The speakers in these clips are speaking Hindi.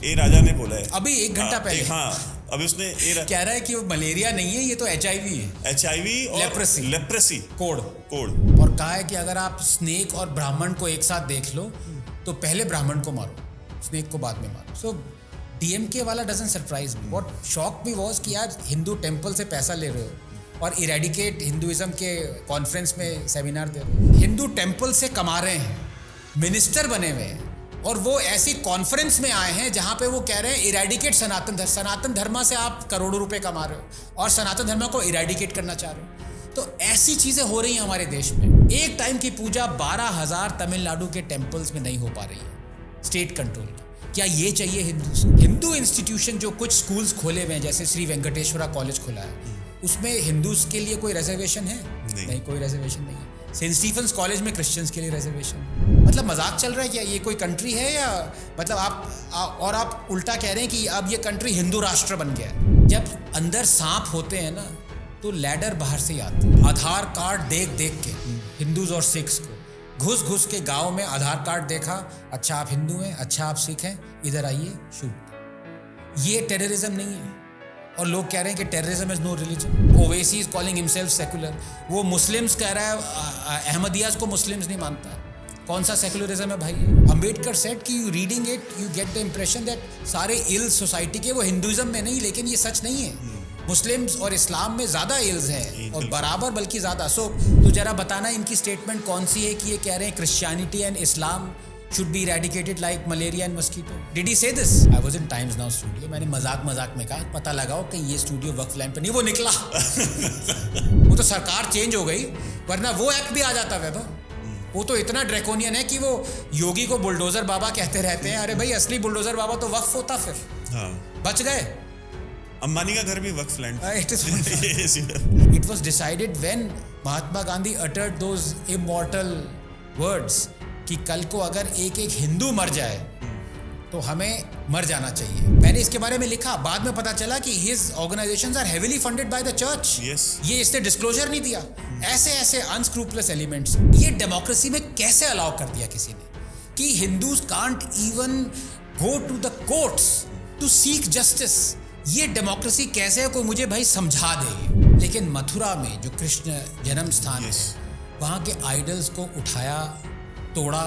ए राजा ने बोला है अभी 1 घंटा पहले। हाँ, अभी उसने कह रहा है कि वो मलेरिया नहीं है, ये तो HIV है, HIV और लेप्रेसी कोड। और कहा है कि अगर आप स्नेक और ब्राह्मण को एक साथ देख लो तो पहले ब्राह्मण को मारो, स्नेक को बाद में मारो। सो DMK वाला doesn't surprise me. What shock भी वाज कि यार हिंदू टेम्पल से पैसा ले रहे हो और इरेडिकेट हिंदुइज्म के कॉन्फ्रेंस में सेमिनार दे रहे हो, हिंदू टेम्पल से कमा रहे हैं, मिनिस्टर बने हुए हैं, और वो ऐसी कॉन्फ्रेंस में आए हैं जहां पे वो कह रहे हैं इरेडिकेट सनातन धर्म से आप करोड़ों रुपए कमा रहे हो और सनातन धर्म को इरेडिकेट करना चाह रहे हो। तो ऐसी चीजें हो रही हैं हमारे देश में। एक टाइम की पूजा 12,000 तमिलनाडु के टेम्पल्स में नहीं हो पा रही है, स्टेट कंट्रोल की। क्या ये चाहिए हिंदू इंस्टीट्यूशन जो कुछ स्कूल्स खोले हुए हैं, जैसे श्री वेंकटेश्वरा कॉलेज खुला है, उसमें हिंदूज के लिए कोई रिजर्वेशन है? नहीं, कोई रिजर्वेशन नहीं है। सेंट स्टीफेंस कॉलेज में क्रिश्चियंस के लिए रिजर्वेशन। मतलब मजाक चल रहा है क्या? ये कोई कंट्री है या मतलब आप उल्टा कह रहे हैं कि अब ये कंट्री हिंदू राष्ट्र बन गया है। जब अंदर सांप होते हैं ना तो लैडर बाहर से ही आती है। आधार कार्ड देख के हिंदूज और सिख्स को घुस के गांव में आधार कार्ड देखा, अच्छा आप हिंदू हैं, अच्छा आप सिख हैं, इधर आइए शूट। ये टेररिज्म नहीं है। और लोग कह रहे हैं कि terrorism is no religion. Owaisi is calling himself secular. वो मुस्लिम्स कह रहा है, अहमदियाज को मुस्लिम्स नहीं मानता। कौन सा सेकुलरिज्म है भाई? अंबेडकर सेड कि you reading it you get the impression that सारे इल्स सोसाइटी के वो हिंदुइज्म में नहीं, लेकिन ये सच नहीं है। मुस्लिम्स और इस्लाम में ज्यादा इल्स हैं और बराबर बल्कि ज्यादा। सो तो जरा बताना इनकी स्टेटमेंट कौन सी है कि ये कह रहे हैं Christianity and Islam should be eradicated like malaria and mosquito. Did he say this? I was in Times Now studio. मैंने मजाक में कहा पता लगाओ कि ये स्टूडियो वक्फ लाइन पे नहीं। वो निकला वो तो सरकार चेंज हो गई, वरना वो एक्ट भी आ जाता वैभव। वो तो इतना ड्रैकोनियन है कि वो योगी को बुलडोजर बाबा कहते रहते हैं। अरे भाई असली बुलडोजर बाबा तो वक्फ होता, फिर हाँ। बच गए। अंबानी का घर भी waqf land. It was decided when Mahatma Gandhi uttered those immortal words कि कल को अगर एक हिंदू मर जाए तो हमें मर जाना चाहिए। मैंने इसके बारे में लिखा, बाद में पता चला कि his organizations are heavily funded by the church. Yes. ये इसने डिस्क्लोजर नहीं दिया। ऐसे अनस्क्रूपलेस एलिमेंट्स ये डेमोक्रेसी में कैसे अलाउ कर दिया किसी ने कि Hindus can't even go to the courts to seek justice. ये डेमोक्रेसी कैसे है, कोई मुझे भाई समझा दे। लेकिन मथुरा में जो कृष्ण जन्म स्थान है, वहाँ के आइडल्स को उठाया, तोड़ा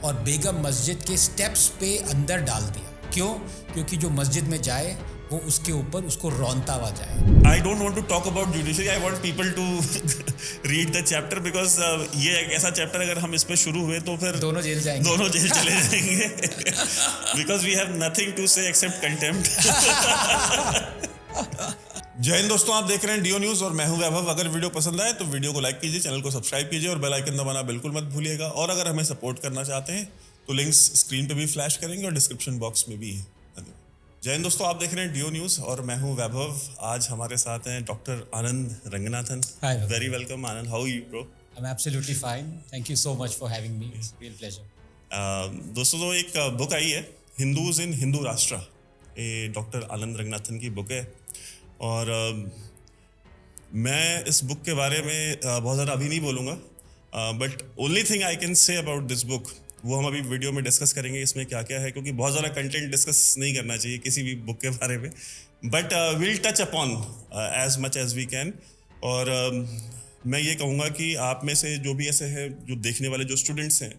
और बेगम मस्जिद के स्टेप्स पे अंदर डाल दिया। क्यों? क्योंकि जो मस्जिद में जाए वो उसके ऊपर उसको रौनता हुआ जाए। I don't want to talk about judiciary. I want people to read the chapter because ये एक ऐसा चैप्टर अगर हम इस पे शुरू हुए तो फिर दोनों जेल जाएंगे। दोनों जेल चले जाएंगे because we have nothing to say except contempt. जय हिंद दोस्तों, आप देख रहे हैं डीओ न्यूज और मैं हूं वैभव। अगर वीडियो पसंद आए तो वीडियो को लाइक कीजिए, चैनल को सब्सक्राइब कीजिए और बेल आइकन दबाना बिल्कुल मत भूलिएगा। और अगर हमें सपोर्ट करना चाहते हैं तो लिंक्स स्क्रीन पे भी फ्लैश करेंगे और डिस्क्रिप्शन बॉक्स में भी है। जय हिंद दोस्तों, आप देख रहे हैं डीओ न्यूज और मैं हूं वैभव। आज हमारे साथ हैं doctor Anand Ranganathan. Very welcome Anand, how are you bro? I am absolutely fine, thank you so much for having me, it's real pleasure. दोस्तों, तो एक बुक आई है हिंदूज इन हिंदू राष्ट्र, ये डॉक्टर आनंद रंगनाथन की बुक है। और मैं इस बुक के बारे में बहुत ज़्यादा अभी नहीं बोलूँगा, but only thing I can say about this book वो हम अभी वीडियो में डिस्कस करेंगे इसमें क्या क्या है, क्योंकि बहुत ज़्यादा कंटेंट डिस्कस नहीं करना चाहिए किसी भी बुक के बारे में, but will touch upon as much as we can. और मैं ये कहूँगा कि आप में से जो भी ऐसे हैं जो देखने वाले जो स्टूडेंट्स हैं,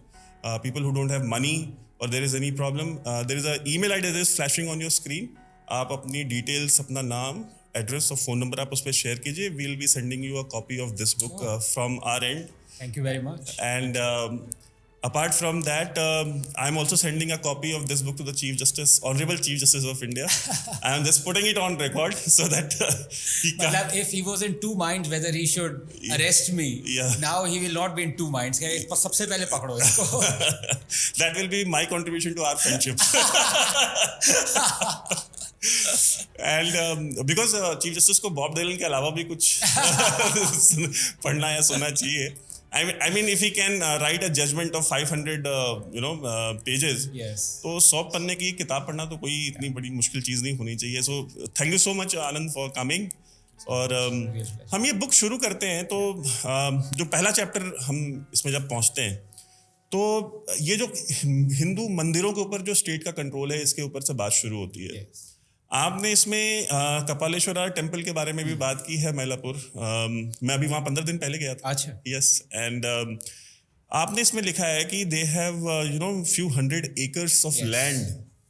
people who don't have money और there is any problem, there is a email ID that is flashing on your screen. आप अपनी डिटेल्स, अपना नाम, एड्रेस और फ़ोन नंबर आप उस पर शेयर कीजिए। We will be sending you a copy of this book from our end. Thank you very much. And apart from that, I am also sending a copy of this book to the Chief Justice, Honorable Chief Justice of India. I am just putting it on record so that he can. If he was in two minds whether he should arrest me, now he will not be in two minds. सबसे पहले पकड़ो इसको। That will be my contribution to our friendship. And because Chief Justice को बॉब डिलन के अलावा भी कुछ पढ़ना या सुनना चाहिए। I mean, if he can write a judgment of 500, pages, yes. तो 100 पन्ने की किताब पढ़ना तो कोई इतनी बड़ी मुश्किल चीज़ नहीं होनी चाहिए। So thank you so much Anand for coming। और हम ये बुक शुरू करते हैं तो जो पहला चैप्टर हम इसमें जब पहुँचते हैं तो ये जो हिंदू मंदिरों के ऊपर जो स्टेट का कंट्रोल है, इसके ऊपर से बात शुरू होती है। Yes. आपने इसमें कपालेश्वरा टेम्पल के बारे में भी बात की है, मैलापुर। मैं अभी वहाँ 15 दिन पहले गया था। अच्छा। यस, एंड आपने इसमें लिखा है कि they have few 100 acres of land,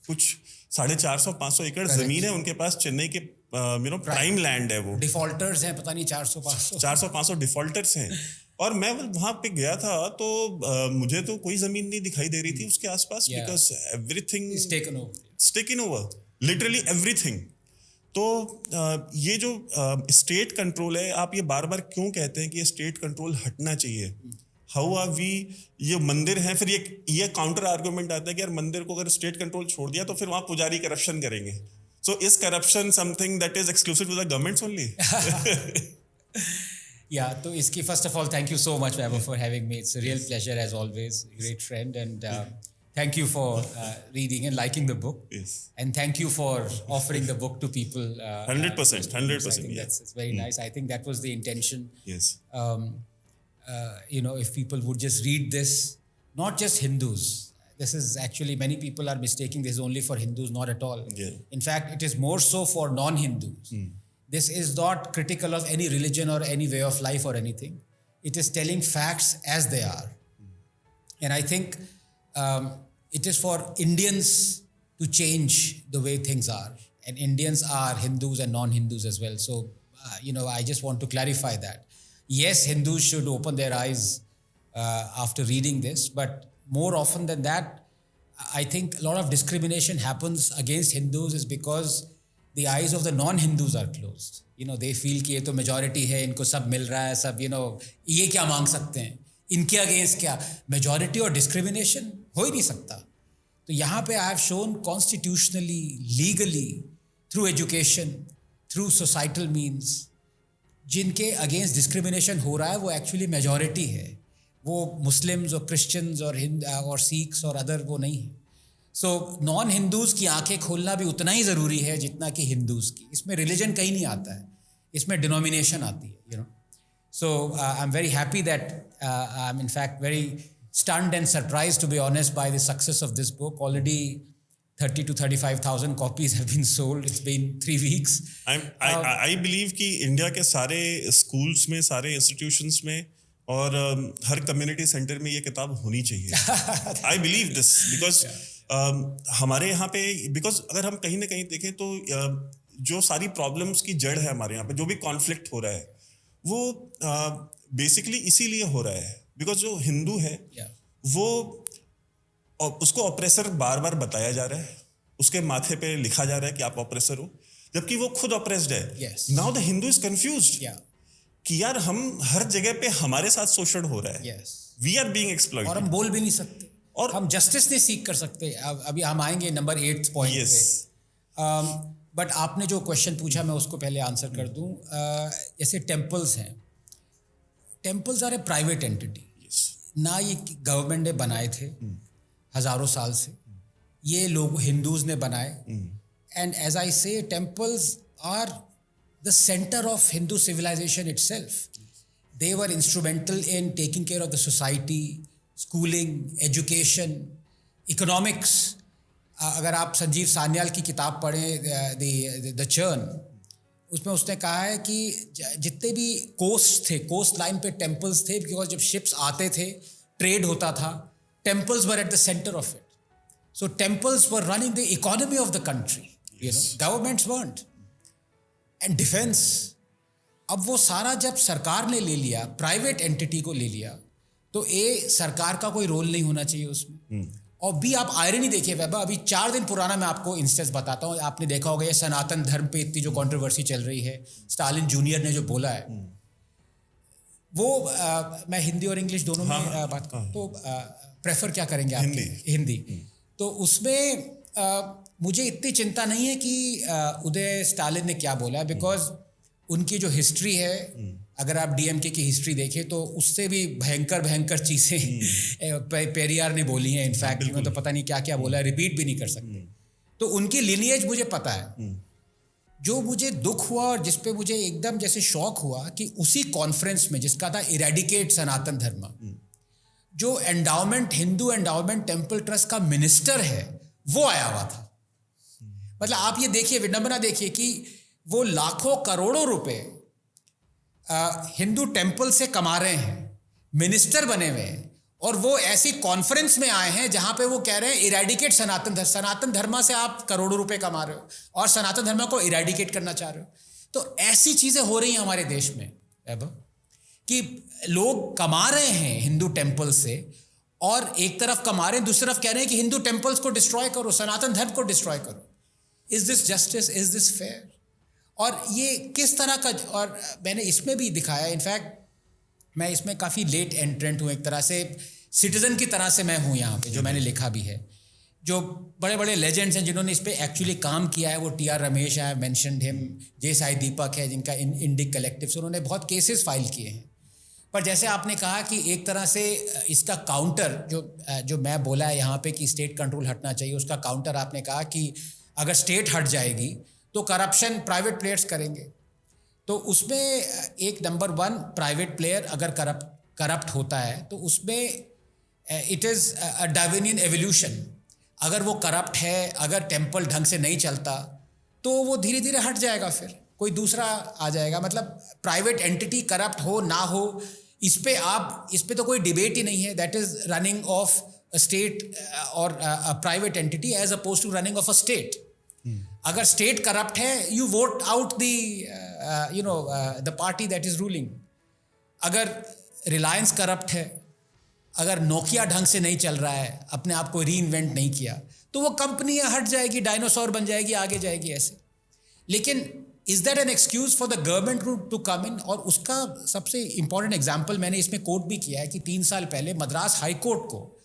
कुछ 450-500 एकड़ जमीन है उनके पास, चेन्नई के प्राइम लैंड है वो। डिफॉल्टर्स हैं पता नहीं 400-500 400-500 डिफॉल्टर्स हैं। और मैं वहां पे गया था तो मुझे तो कोई जमीन नहीं दिखाई दे रही थी उसके आसपास, because everything is taken over. Literally everything. तो ये जो स्टेट कंट्रोल है, आप ये बार बार क्यों कहते हैं कि ये स्टेट कंट्रोल हटना चाहिए? हाउ आर वी, ये मंदिर है, फिर ये काउंटर आर्गुमेंट आता है कि यार मंदिर को अगर स्टेट कंट्रोल छोड़ दिया तो फिर वहां पुजारी करप्शन करेंगे। So is corruption something that is exclusive to the governments only? Yeah, तो इसकी first of all, thank you so much, Vaibhav, for having me. It's a real pleasure as always. Great friend, and thank you for reading and liking the book. Yes. And thank you for offering the book to people. 100%, 100%. I think Yeah. that's very nice. I think that was the intention. Yes. If people would just read this, not just Hindus. This is actually, many people are mistaking this only for Hindus, not at all. Yeah. In fact, it is more so for non-Hindus. This is not critical of any religion or any way of life or anything. It is telling facts as they are. And I think it is for Indians to change the way things are. And Indians are Hindus and non-Hindus as well. So, I just want to clarify that. Yes, Hindus should open their eyes after reading this, but more often than that, I think a lot of discrimination happens against Hindus is because the eyes of the non-Hindus are closed. They feel कि ये तो majority है, इनको सब मिल रहा है, सब ये क्या मांग सकते हैं, इनके against क्या majority और discrimination हो ही नहीं सकता। तो यहाँ पे I have shown constitutionally, legally, through education, through societal means, जिनके against discrimination हो रहा है वो actually majority है, वो Muslims और Christians और Sikhs और other वो नहीं है। सो नॉन हिंदूज़ की आंखें खोलना भी उतना ही ज़रूरी है जितना कि हिंदूज़ की। इसमें रिलीजन कहीं नहीं आता है, इसमें डिनोमिनेशन आती है, so I am very happy that I am in fact very stunned and surprised to be honest by the success of this book. Already 30 to 35,000 copies have been sold. It's been 3 weeks. I believe कि इंडिया के सारे स्कूल्स में, सारे इंस्टीट्यूशंस में और हर कम्युनिटी सेंटर में ये किताब होनी चाहिए। आई बिलीव दिस बिकॉज हमारे यहाँ पे, बिकॉज अगर हम कहीं ना कहीं देखें तो जो सारी प्रॉब्लम्स की जड़ है हमारे यहाँ पे, जो भी कॉन्फ्लिक्ट हो रहा है वो बेसिकली इसीलिए हो रहा है बिकॉज जो हिंदू है वो उसको ऑपरेसर बार बार बताया जा रहा है, उसके माथे पे लिखा जा रहा है कि आप ऑपरेसर हो, जबकि वो खुद ऑपरेस्ड है। Now the Hindu is confused कि यार हम हर जगह पे हमारे साथ शोषण हो रहा है, वी आर बीइंग एक्सप्लॉइटेड, और हम बोल भी नहीं सकते और हम जस्टिस नहीं सीख कर सकते। अभी हम आएंगे नंबर 8 पॉइंट पे। बट आपने जो क्वेश्चन पूछा मैं उसको पहले आंसर कर दूं। जैसे टेम्पल्स हैं, temples are a private entity, ना ये गवर्नमेंट ने बनाए थे हज़ारों साल से, ये लोग हिंदूज़ ने बनाए। And as I say temples are the centre of Hindu civilisation itself. They were instrumental in taking care of the society, schooling, education, economics. अगर आप संजीव सान्याल की किताब पढ़ें द चर्न, उसमें उसने कहा है कि जितने भी कोस्ट थे, कोस्ट लाइन पे टेम्पल्स थे, बिकॉज जब शिप्स आते थे, ट्रेड होता था, temples were at the centre of it. So temples were running the economy of the country, governments weren't. And defence, अब वो सारा जब सरकार ने ले लिया, प्राइवेट एंटिटी को ले लिया, तो सरकार का कोई रोल नहीं होना चाहिए उसमें। और भी आप आयरनी देखिए वैभव, अभी 4 दिन पुराना मैं आपको इंस्टेंस बताता हूँ, आपने देखा होगा ये सनातन धर्म पे इतनी जो कंट्रोवर्सी चल रही है, स्टालिन जूनियर ने जो बोला है वो मैं हिंदी और इंग्लिश दोनों में बात करूँ तो प्रेफर क्या करेंगे आप? हिंदी। तो उसमें मुझे इतनी चिंता नहीं है कि उदय स्टालिन ने क्या बोला, बिकॉज उनकी जो हिस्ट्री है, अगर आप डीएमके की हिस्ट्री देखें तो उससे भी भयंकर चीज़ें पेरियार ने बोली हैं। इनफैक्ट मैं तो पता नहीं क्या क्या बोला है, रिपीट भी नहीं कर सकते। तो उनकी लिनिएज मुझे पता है। जो मुझे दुख हुआ और जिस पे मुझे एकदम जैसे शॉक हुआ कि उसी कॉन्फ्रेंस में जिसका था इरेडिकेट सनातन धर्म, जो endowment, Hindu endowment temple trust का मिनिस्टर है, वो आया हुआ था। मतलब आप ये देखिए, विडंबना देखिए कि वो लाखों करोड़ों रुपए हिंदू टेम्पल से कमा रहे हैं, मिनिस्टर बने हुए हैं, और वो ऐसी कॉन्फ्रेंस में आए हैं जहां पे वो कह रहे हैं इरेडिकेट सनातन धर्म। सनातन धर्म से आप करोड़ों रुपए कमा रहे हो और सनातन धर्म को इरेडिकेट करना चाह रहे हो। तो ऐसी चीजें हो रही हैं हमारे देश में कि लोग कमा रहे हैं हिंदू टेम्पल से, और एक तरफ कमा रहे हैं, दूसरी तरफ कह रहे हैं कि हिंदू टेम्पल्स को डिस्ट्रॉय करो, सनातन धर्म को डिस्ट्रॉय करो। Is this justice? Is this fair? और ये किस तरह का, और मैंने इसमें भी दिखाया, इनफैक्ट मैं इसमें काफ़ी लेट एंट्रेंट हूँ, एक तरह से सिटीज़न की तरह से मैं हूँ यहाँ पे, जो मैंने लिखा भी है। जो बड़े बड़े लेजेंड्स हैं जिन्होंने इस पे एक्चुअली काम किया है, वो टी.आर. रमेश है, मेंशन्ड हिम, जे साई दीपक है जिनका इंडिक कलेक्टिव, उन्होंने बहुत केसेस फाइल किए हैं। पर जैसे आपने कहा कि एक तरह से इसका काउंटर जो मैं बोला है यहाँ पे कि स्टेट कंट्रोल हटना चाहिए, उसका काउंटर आपने कहा कि अगर स्टेट हट जाएगी तो करप्शन प्राइवेट प्लेयर्स करेंगे। तो उसमें एक नंबर वन, प्राइवेट प्लेयर अगर करप्ट होता है तो उसमें it is a Darwinian evolution. अगर वो करप्ट है, अगर टेम्पल ढंग से नहीं चलता तो वो धीरे धीरे हट जाएगा, फिर कोई दूसरा आ जाएगा। मतलब प्राइवेट एंटिटी करप्ट हो ना हो, इस पे तो कोई डिबेट ही नहीं है। That is running of a state और a private entity as oppose to running of a state. अगर स्टेट करप्ट है, you vote out the party that is ruling. अगर रिलायंस करप्ट है, अगर नोकिया ढंग से नहीं चल रहा है, अपने आप को री इन्वेंट नहीं किया, तो वो कंपनी हट जाएगी, डायनासोर बन जाएगी, आगे जाएगी ऐसे। लेकिन is that an excuse for the government to come in? और उसका सबसे इंपॉर्टेंट एग्जाम्पल मैंने इसमें कोट भी किया है कि 3 साल पहले मद्रास हाई कोर्ट को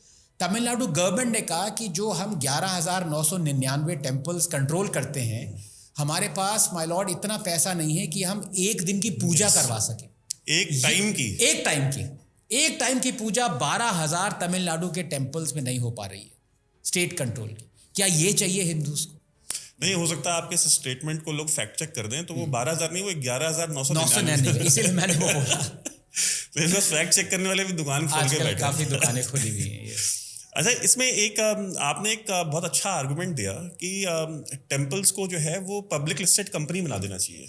तमिलनाडु गवर्नमेंट ने कहा कि जो हम 11,999 टेम्पल्स कंट्रोल करते हैं, हमारे पास माय लॉर्ड इतना पैसा नहीं है कि हम एक दिन की पूजा करवा सकें। एक टाइम की पूजा 12,000 तमिलनाडु के टेम्पल्स में नहीं हो पा रही है, स्टेट कंट्रोल की। क्या ये चाहिए हिंदूज को? नहीं हो सकता आपके इस स्टेटमेंट को लोग फैक्ट चेक कर दें तो वो 12,000 नहीं, वो 11,999, इसीलिए मैंने वो बोला। फैक्ट चेक करने वाले भी दुकान खोल के बैठे, काफी दुकानें खुली हुई हैं। अच्छा, इसमें आपने एक बहुत अच्छा आर्गुमेंट दिया कि टेम्पल्स को जो है वो पब्लिक लिस्टेड कंपनी बना देना चाहिए,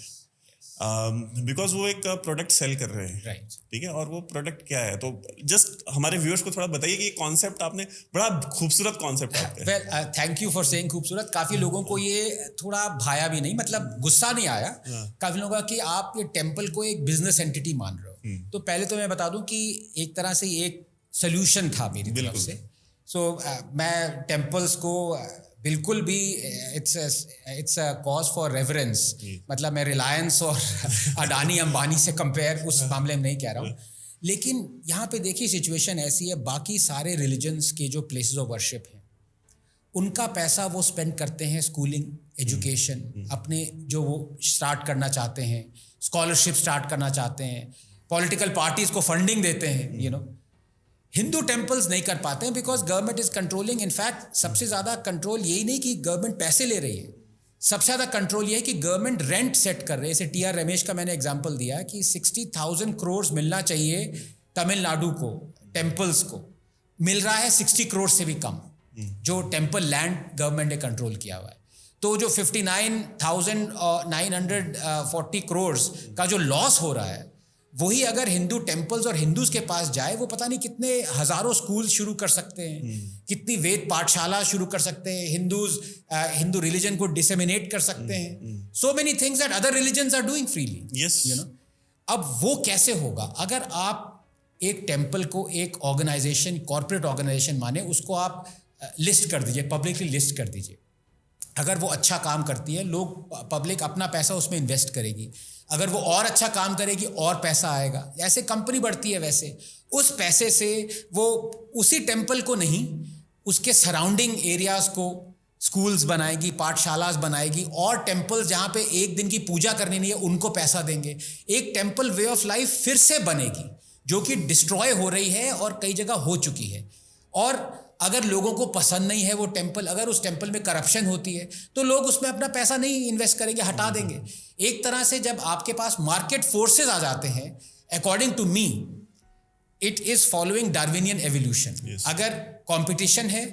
बिकॉज वो एक प्रोडक्ट सेल कर रहे हैं, राइट? ठीक है, और वो प्रोडक्ट क्या है? तो जस्ट हमारे व्यूअर्स को थोड़ा बताइए कि ये कॉन्सेप्ट आपने, बड़ा खूबसूरत कॉन्सेप्ट आपका है। Well, thank you for saying खूबसूरत। काफी लोगों को ये थोड़ा भाया भी नहीं, मतलब गुस्सा नहीं आया। काफी लोगों का कि आप ये टेम्पल को एक बिजनेस एंटिटी मान रहे हो। तो पहले तो मैं बता दूं कि एक तरह से एक सोल्यूशन था मेरी तरफ से। सो मैं टेम्पल्स को बिल्कुल भी it's a cause for reverence, मतलब मैं रिलायंस और अडानी अंबानी से कंपेयर उस मामले में नहीं कह रहा हूँ। लेकिन यहाँ पे देखिए सिचुएशन ऐसी है, बाकी सारे रिलीजन्स के जो प्लेसेस ऑफ वर्शिप हैं, उनका पैसा वो स्पेंड करते हैं स्कूलिंग, एजुकेशन, अपने जो वो स्टार्ट करना चाहते हैं, स्कॉलरशिप स्टार्ट करना चाहते हैं, पॉलिटिकल पार्टीज को फंडिंग देते हैं, यू नो। हिंदू टेम्पल्स नहीं कर पाते हैं because government is controlling. In fact सबसे ज़्यादा कंट्रोल यही नहीं कि गवर्नमेंट पैसे ले रही है, सबसे ज़्यादा कंट्रोल ये है कि गवर्नमेंट रेंट सेट कर रही है। जैसे टी.आर. रमेश का मैंने एग्जांपल दिया कि 60,000 करोड़ मिलना चाहिए तमिलनाडु को, टेम्पल्स को, मिल रहा है 60 करोड़ से भी कम, जो टेम्पल लैंड गवर्नमेंट ने कंट्रोल किया हुआ है। तो जो 59,940 करोड़ का जो लॉस हो रहा है, वही अगर हिंदू टेम्पल्स और हिंदूज के पास जाए, वो पता नहीं कितने हजारों स्कूल शुरू कर सकते हैं, कितनी वेद पाठशाला शुरू कर सकते हैं, हिंदू रिलीजन को डिसेमिनेट कर सकते हैं। So many things that other religions are doing freely, you know. अब वो कैसे होगा? अगर आप एक टेम्पल को एक ऑर्गेनाइजेशन, कॉर्पोरेट ऑर्गेनाइजेशन माने, उसको आप लिस्ट कर दीजिए, पब्लिकली लिस्ट कर दीजिए। अगर वो अच्छा काम करती है, लोग, पब्लिक अपना पैसा उसमें इन्वेस्ट करेगी। अगर वो और अच्छा काम करेगी और पैसा आएगा, ऐसे कंपनी बढ़ती है। वैसे उस पैसे से वो उसी टेम्पल को नहीं, उसके सराउंडिंग एरियाज को स्कूल्स बनाएगी, पाठशालास बनाएगी, और टेम्पल्स जहाँ पे एक दिन की पूजा करनी नहीं है उनको पैसा देंगे। एक टेम्पल वे ऑफ लाइफ फिर से बनेगी, जो कि डिस्ट्रॉय हो रही है और कई जगह हो चुकी है। और अगर लोगों को पसंद नहीं है वो टेम्पल, अगर उस टेम्पल में करप्शन होती है, तो लोग उसमें अपना पैसा नहीं इन्वेस्ट करेंगे, हटा देंगे। एक तरह से जब आपके पास मार्केट फोर्सेस आ जाते हैं, according to me, it is following Darwinian evolution. Yes. अगर कंपटीशन है,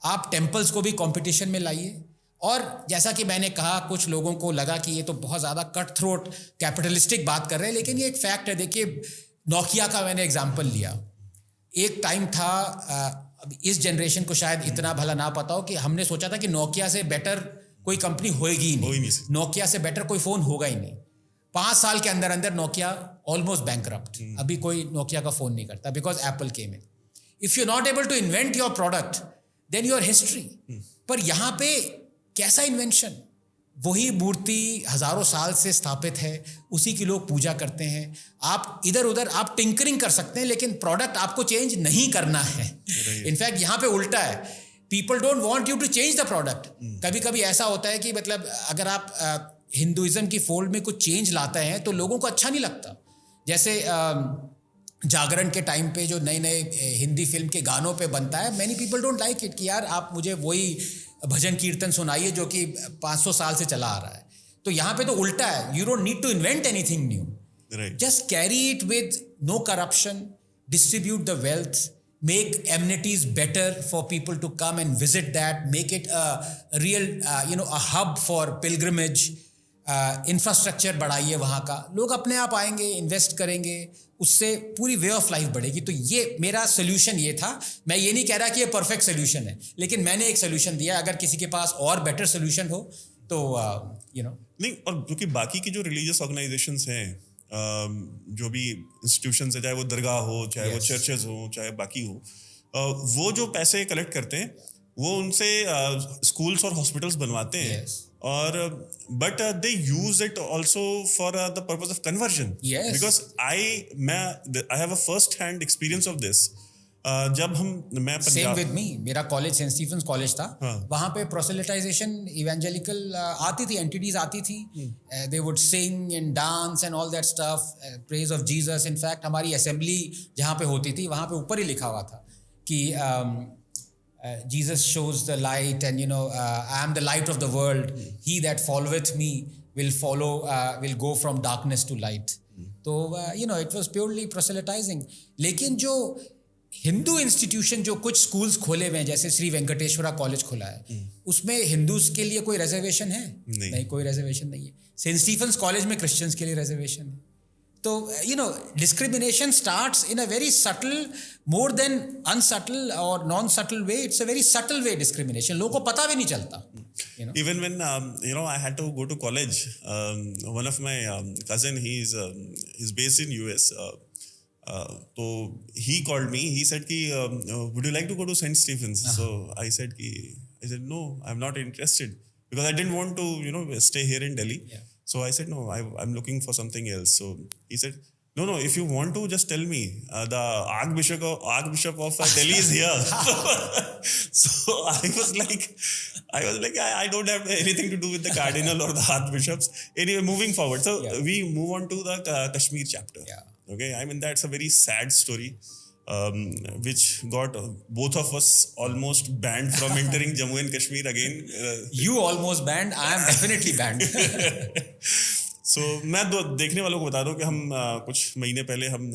आप टेम्पल्स को भी कंपटीशन में लाइए. और जैसा कि मैंने कहा, कुछ लोगों को लगा कि ये तो बहुत ज़्यादा कट थ्रोट कैपिटलिस्टिक बात कर रहे हैं, लेकिन ये एक फैक्ट है. देखिए, नोकिया का मैंने एग्जाम्पल लिया. एक टाइम था, अब इस जनरेशन को शायद इतना भला ना पता हो, कि हमने सोचा था कि नोकिया से बेटर कोई कंपनी होएगी ही नहीं. नोकिया से बेटर कोई फ़ोन होगा ही नहीं. 5 साल के अंदर अंदर नोकिया ऑलमोस्ट बैंकरप्ट. अभी कोई नोकिया का फ़ोन नहीं करता, because Apple came in. If you not able to invent your product, then your history. पर यहाँ पे कैसा इन्वेंशन? वही मूर्ति हजारों साल से स्थापित है, उसी की लोग पूजा करते हैं. आप इधर उधर आप टिंकरिंग कर सकते हैं, लेकिन प्रोडक्ट आपको चेंज नहीं करना है. इनफैक्ट यहाँ पे उल्टा है. People don't want you to change the product. कभी कभी ऐसा होता है कि मतलब अगर आप हिंदुइज्म की फोल्ड में कुछ चेंज लाते हैं तो लोगों को अच्छा नहीं लगता. जैसे जागरण के टाइम पे जो नए नए हिंदी फिल्म के गानों पे बनता है, many people don't like it, कि यार आप मुझे वही भजन कीर्तन सुनाइए जो कि 500 साल से चला आ रहा है. तो यहाँ पे तो उल्टा है. You don't need to invent anything new. Just carry it with no corruption, distribute the wealth, make amenities better for people to come and visit that, make it a real a hub for pilgrimage. Infrastructure बढ़ाइए वहाँ का, लोग अपने आप आएंगे, इन्वेस्ट करेंगे, उससे पूरी वे ऑफ लाइफ बढ़ेगी. तो ये मेरा सोल्यूशन ये था. मैं ये नहीं कह रहा कि ये परफेक्ट सोल्यूशन है, लेकिन मैंने एक सोल्यूशन दिया. अगर किसी के पास और बेटर सोल्यूशन हो तो नहीं. और क्योंकि बाकी की जो रिलीजियस ऑर्गेनाइजेशंस हैं, जो भी इंस्टीट्यूशंस है, चाहे वो दरगाह हो, चाहे वो चर्चेज हो, चाहे बाकी हो, वो जो पैसे कलेक्ट करते हैं वो उनसे स्कूल्स और हॉस्पिटल्स बनवाते हैं. और but they use it also for the purpose of conversion. Because I have a first hand experience of this. जब मैं सेम विद मी, मेरा कॉलेज सेंट स्टीफेंस कॉलेज था. वहाँ पे प्रोसेलिटाइजेशन इवेंजेलिकल आती थी, एंटिटीज आती थी. They would sing and dance and all that stuff, praise of Jesus. In fact हमारी असेंबली जहाँ पे होती थी, वहाँ पे ऊपर ही लिखा हुआ था कि Jesus shows the light and I am the light of the world. He that followeth me will go from darkness to light. तो it was purely proselytizing. लेकिन जो हिंदू इंस्टीट्यूशन जो कुछ स्कूल्स खोले हुए हैं, जैसे श्री वेंकटेश्वरा कॉलेज खुला है, उसमें हिंदूज के लिए कोई रिजर्वेशन है? नहीं, कोई रिजर्वेशन नहीं है. सेंट स्टीफेंस कॉलेज में क्रिश्चियंस के लिए रिजर्वेशन है. तो discrimination starts in a very subtle, more than unsubtle or non-subtle way. It's a very subtle way discrimination. लोगों को पता भी नहीं चलता. Even when I had to go to college, one of my cousin, he's based in US. So he called me. He said ki would you like to go to St. Stephen's? So I said no, I'm not interested, because I didn't want to stay here in Delhi. So I said, no, I'm looking for something else. So he said, no, if you want to, just tell me. The Archbishop of Delhi is here. So I was like, I don't have anything to do with the cardinal or the archbishops. Anyway, moving forward. So we move on to the Kashmir chapter. Okay, I mean, that's a very sad story. Which got both of us almost banned from entering Jammu and Kashmir again. You almost banned. I am definitely banned. So मैं देखने वालों को बता दूं कि हम कुछ महीने पहले हम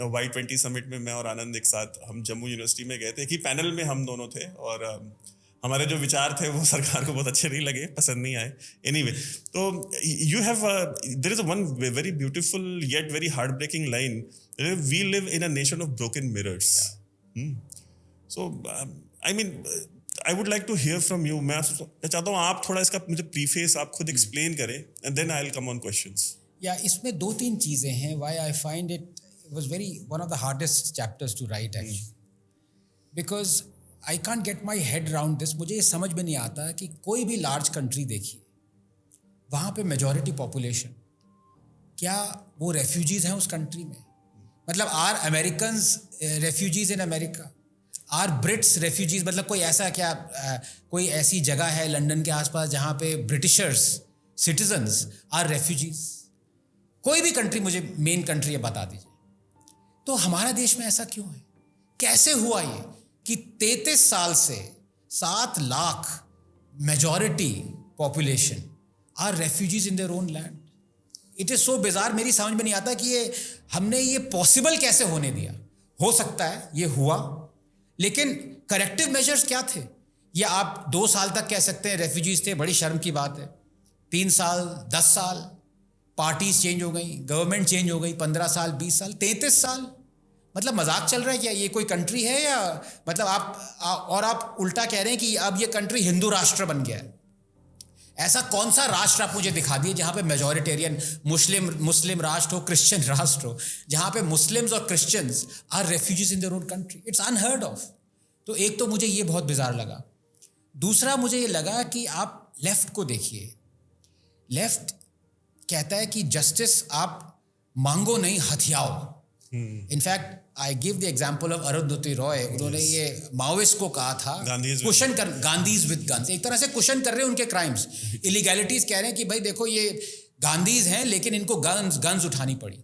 Y20 समिट में मैं और आनंद एक साथ हम जम्मू यूनिवर्सिटी में गए थे. कि पैनल में हम दोनों थे और हमारे जो विचार थे वो सरकार को बहुत अच्छे नहीं लगे, पसंद नहीं आए. एनीवे, तो you have there is one very beautiful yet very heart breaking line. We live in a nation of broken mirrors. So I mean, I would like to hear from you. मैं चाहता हूँ आप थोड़ा इसका मुझे प्रीफेस आप खुद एक्सप्लेन करें, and then I'll come on questions. इसमें 2-3 चीजें हैं. Why I find it was one of the hardest chapters to write actually, because I can't get my head around this. मुझे ये समझ में नहीं आता कि कोई भी लार्ज कंट्री देखिए, वहाँ पे मेजॉरिटी पॉपुलेशन, क्या वो रेफ्यूजीज हैं उस कंट्री में? मतलब are Americans refugees in America, are Brits refugees? मतलब कोई ऐसा क्या कोई ऐसी जगह है लंदन के आसपास जहाँ पे ब्रिटिशर्स सिटीजन्स आर रेफ्यूजीज? कोई भी कंट्री मुझे मेन कंट्री बता दीजिए. तो हमारा देश में ऐसा क्यों है? कैसे हुआ ये कि 33 साल से 7 lakh majority population are refugees in their own land? It is so bizarre. मेरी समझ में नहीं आता कि हमने ये पॉसिबल कैसे होने दिया. हो सकता है ये हुआ, लेकिन करेक्टिव मेजर्स क्या थे? ये आप 2 साल तक कह सकते हैं रेफ्यूजीज थे, बड़ी शर्म की बात है। 3 साल, 10 साल, पार्टीज चेंज हो गई, गवर्नमेंट चेंज हो गई, 15 साल, 20 साल, 33 साल। मतलब मजाक चल रहा है क्या? ये कोई कंट्री है या मतलब आप उल्टा कह रहे हैं कि अब ये कंट्री हिंदू राष्ट्र बन गया है। ऐसा कौन सा राष्ट्र आप मुझे दिखा दिए जहां पे मेजॉरिटेरियन मुस्लिम राष्ट्र हो, क्रिश्चियन राष्ट्र हो, जहां पे मुस्लिम्स और Christians are refugees in their own country? It's unheard of. तो एक तो मुझे ये बहुत बिजार लगा। दूसरा मुझे ये लगा कि आप लेफ्ट को देखिए। लेफ्ट कहता है कि जस्टिस आप मांगो नहीं, हथियाओ। In fact I give the example of Arundhati Roy. उन्होंने ये माओइस्ट को कहा था कुशन कर, गांधीज विद गन्स, एक तरह से कुशन कर रहे हैं उनके क्राइम्स, इलीगैलिटीज। कह रहे हैं कि भाई देखो ये गांधीज हैं लेकिन इनको गन्स उठानी पड़ी।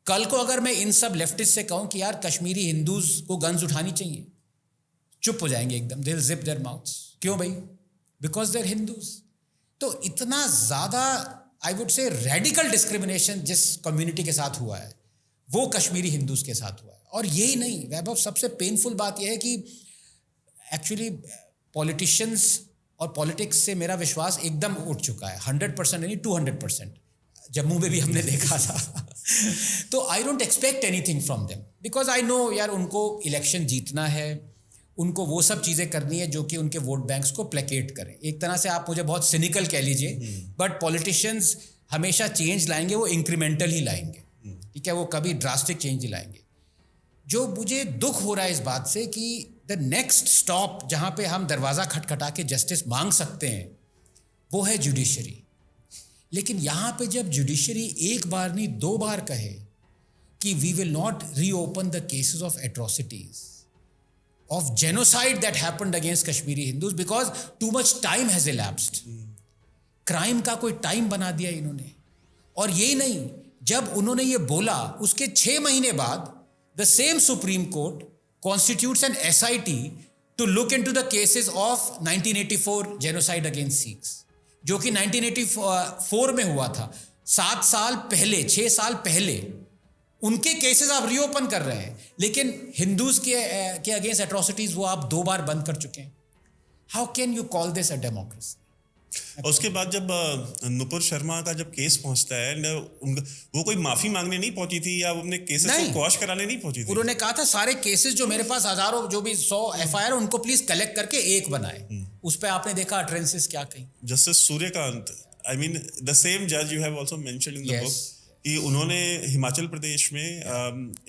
कल को अगर मैं इन सब लेफ्टिस्ट से कहूं कि यार कश्मीरी हिंदूज को गन्स उठानी चाहिए, चुप हो जाएंगे एकदम, they will zip their mouths. क्यों भाई? Because they are Hindus. तो इतना ज्यादा I would say radical discrimination जिस कम्युनिटी के साथ हुआ है वो कश्मीरी हिंदूज के साथ हुआ है। और यही नहीं वैभव, सबसे पेनफुल बात यह है कि एक्चुअली पॉलिटिशियंस और पॉलिटिक्स से मेरा विश्वास एकदम उठ चुका है। 100% नहीं, 200%। जम्मू में भी हमने देखा था। तो I don't expect anything from them because I know यार उनको इलेक्शन जीतना है, उनको वो सब चीज़ें करनी है जो कि उनके वोट बैंक्स को प्लेकेट करें। एक तरह से आप मुझे बहुत सिनिकल कह लीजिए, बट पॉलिटिशियंस हमेशा चेंज लाएंगे, वो इंक्रीमेंटल ही लाएंगे, ठीक है, वो कभी ड्रास्टिक चेंज ही लाएंगे। जो मुझे दुख हो रहा है इस बात से कि द नेक्स्ट स्टॉप जहाँ पे हम दरवाज़ा खटखटा के जस्टिस मांग सकते हैं वो है जुडिशरी। लेकिन यहाँ पे जब जुडिशरी एक बार नहीं 2 बार कहे कि we will not reopen the cases of atrocities of genocide that happened against Kashmiri Hindus because too much time has elapsed. Crime का कोई टाइम बना दिया इन्होंने। और यही नहीं, जब उन्होंने ये बोला उसके 6 महीने बाद the same Supreme Court constitutes an SIT to look into the cases of 1984 genocide against Sikhs, जो कि 1984 में हुआ था। 7 साल पहले, 6 साल पहले उनके केसेस आप रीओपन कर रहे हैं, लेकिन हिंदूज के अगेंस्ट एट्रोसिटीज वो आप 2 बार बंद कर चुके हैं। How can you call this a democracy? उसके बाद जब नुपुर शर्मा का जब केस पहुंचता है, वो कोई माफी मांगने नहीं पहुंची थी या वो अपने केसेस को क्वॉश कराने नहीं पहुंची थी। उन्होंने कहा था सारे केसेस जो मेरे पास हजारों, जो भी 100 FIR उनको प्लीज कलेक्ट करके एक बनाए। उस पर आपने देखा अटरेंसेस क्या कही। Justice Suryakant, I mean the same जज you have also mentioned in the book, कि उन्होंने हिमाचल प्रदेश में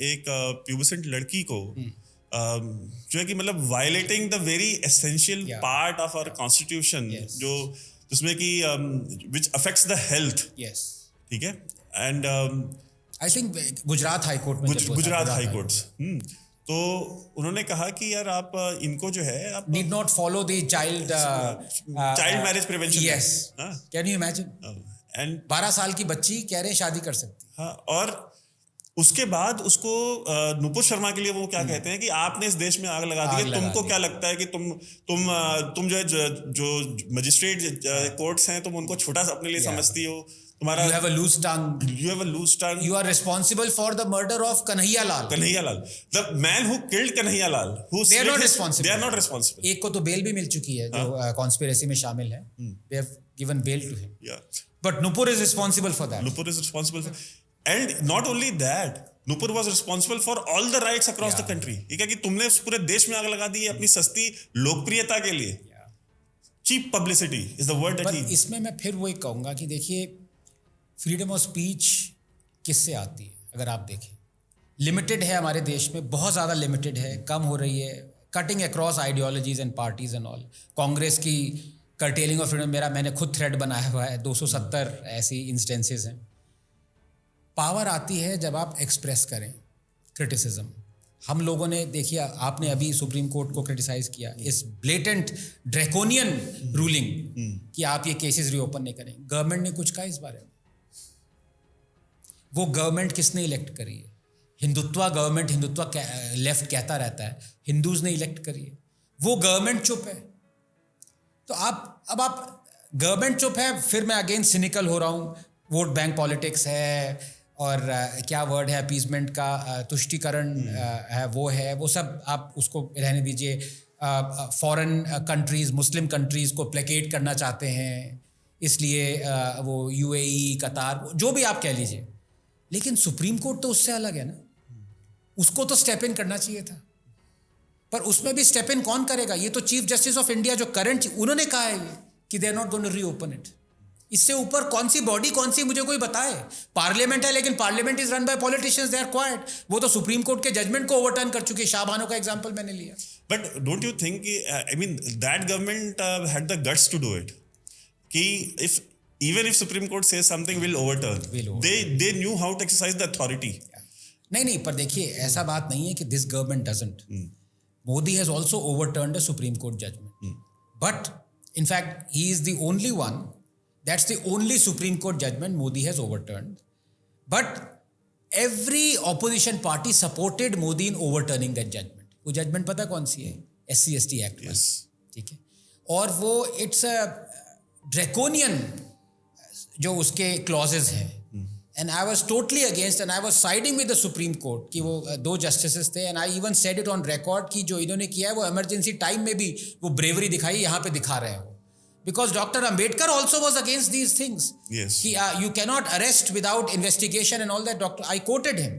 एक प्यूबसेंट लड़की को जो है कि मतलब violating the very essential part of our constitution, जो जिसमें कि विच अफेक्ट्स द हेल्थ, ठीक है, and I think Gujarat high court में, गुजरात हाई कोर्ट। तो उन्होंने कहा कि यार आप इनको जो है आप need not follow the child marriage prevention. Yes, can you imagine? And 12 साल की बच्ची कह रहे हैं शादी कर सकती। हाँ, और उसके बाद उसको नुपुर शर्मा के लिए वो क्या कहते हैं कि आपने इस देश में आग लगा दी है, तुमको क्या लगता है कि तुम जो है जो मजिस्ट्रेट कोर्ट्स हैं तुम उनको छोटा सा अपने लिए समझती हो, तुम्हारा you have a loose tongue, you are responsible for the murder of Kanhaiya Lal, the man who killed Kanhaiya Lal, they are not responsible. एक को तो बेल भी मिल चुकी है जो कॉन्स्पिरेसी में शामिल है, they have given bail to him, but Nupur is responsible for that. Nupur is responsible for, and not only that, Nupur was responsible for all the riots across the country. ये क्या कि तुमने पूरे देश में आग लगा दी है अपनी सस्ती लोकप्रियता के लिए। Cheap publicity is the word that he. इसमें मैं फिर वो एक कहूँगा कि देखिए फ्रीडम ऑफ स्पीच किससे आती है? अगर आप देखें लिमिटेड है हमारे देश में, बहुत ज़्यादा लिमिटेड है, कम हो रही है, cutting across ideologies and parties and all. Congress की कर्टेलिंग ऑफ फ्रीडम मैंने खुद थ्रेड बनाया हुआ है, 270 ऐसी इंस्टेंसेस हैं। पावर आती है जब आप एक्सप्रेस करें क्रिटिसिज्म। हम लोगों ने देखिए, आपने अभी सुप्रीम कोर्ट को क्रिटिसाइज किया इस ब्लेटेंट ड्रैकोनियन रूलिंग कि आप ये केसेस रीओपन नहीं करें। गवर्नमेंट ने कुछ कहा इस बारे में? वो गवर्नमेंट किसने इलेक्ट करी है? हिंदुत्व गवर्नमेंट, हिंदुत्व लेफ्ट कहता रहता है, हिंदूज ने इलेक्ट करी है। वो गवर्नमेंट चुप है। तो अब आप गवर्नमेंट चुप है, फिर मैं अगेन सिनिकल हो रहा हूँ, वोट बैंक पॉलिटिक्स है, और क्या वर्ड है अपीजमेंट का, तुष्टीकरण है, वो सब आप उसको रहने दीजिए। फॉरेन कंट्रीज़, मुस्लिम कंट्रीज़ को प्लेकेट करना चाहते हैं, इसलिए वो यूएई, कतार, जो भी आप कह लीजिए। लेकिन सुप्रीम कोर्ट तो उससे अलग है ना, उसको तो स्टेप इन करना चाहिए था, पर उसमें भी स्टेप इन कौन करेगा? ये तो चीफ जस्टिस ऑफ इंडिया जो करंट, उन्होंने कहा है ये कि they are not going to reopen it. इससे ऊपर कौन सी बॉडी, कौन सी, मुझे कोई बताए। पार्लियामेंट है, लेकिन parliament is run by politicians, they are quiet. वो तो सुप्रीम कोर्ट के जजमेंट को ओवरटर्न कर चुकी है। शाहबानो का एग्जांपल मैंने लिया। But don't you think, I mean, that government had the guts to do it? कि if even if Supreme Court says something, will overturn. They knew how to exercise the authority. नहीं, पर देखिए, ऐसा बात नहीं है कि this government doesn't. Modi has also overturned a supreme court judgement, but in fact he is the only one, that's the only Supreme Court judgment Modi has overturned. But every opposition party supported Modi in overturning that judgment. वो judgment पता कौन सी है? SC/ST Act। Yes. ठीक है, और वो it's a draconian जो उसके clauses हैं, and I was totally against, and I was siding with the Supreme Court कि वो दो justices थे, and I even said it on record कि जो इन्होंने किया है वो emergency time में भी वो bravery दिखाई, यहाँ पे दिखा रहे हो। Because Dr. Ambedkar also was against these things. Yes. कि you cannot arrest without investigation and all that. I quoted him,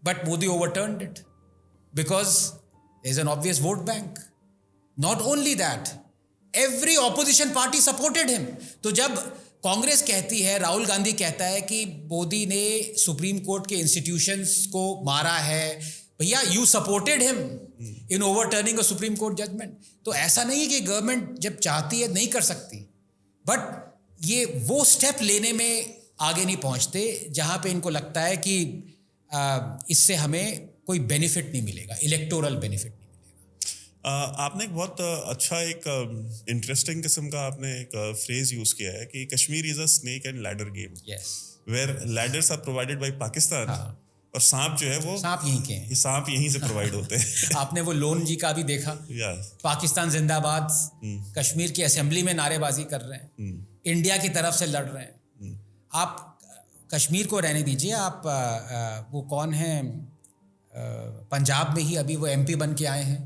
but Modi overturned it because there is an obvious vote bank. Not only that, every opposition party supported him. तो जब कांग्रेस कहती है, राहुल गांधी कहता है कि मोदी ने सुप्रीम कोर्ट के इंस्टीट्यूशंस को मारा है, भैया you supported him in overturning a supreme court judgement. तो ऐसा नहीं है कि गवर्नमेंट जब चाहती है नहीं कर सकती, बट ये वो स्टेप लेने में आगे नहीं पहुंचते जहां पे इनको लगता है कि इससे हमें कोई बेनिफिट नहीं मिलेगा, इलेक्टोरल बेनिफिट नहीं मिलेगा। आपने एक बहुत अच्छा एक इंटरेस्टिंग किस्म का आपने एक फ्रेज यूज किया है कि Kashmir is a snake and ladder game, where ladders are provided by Pakistan, और सांप जो है वो सांप यहीं के हैं, सांप यहीं से प्रोवाइड होते हैं। आपने वो लोन जी का भी देखा, पाकिस्तान जिंदाबाद, कश्मीर की असेंबली में नारेबाजी कर रहे हैं, इंडिया की तरफ से लड़ रहे हैं। आप कश्मीर को रहने दीजिए, आप वो कौन है, पंजाब में ही अभी वो MP बन के आए हैं,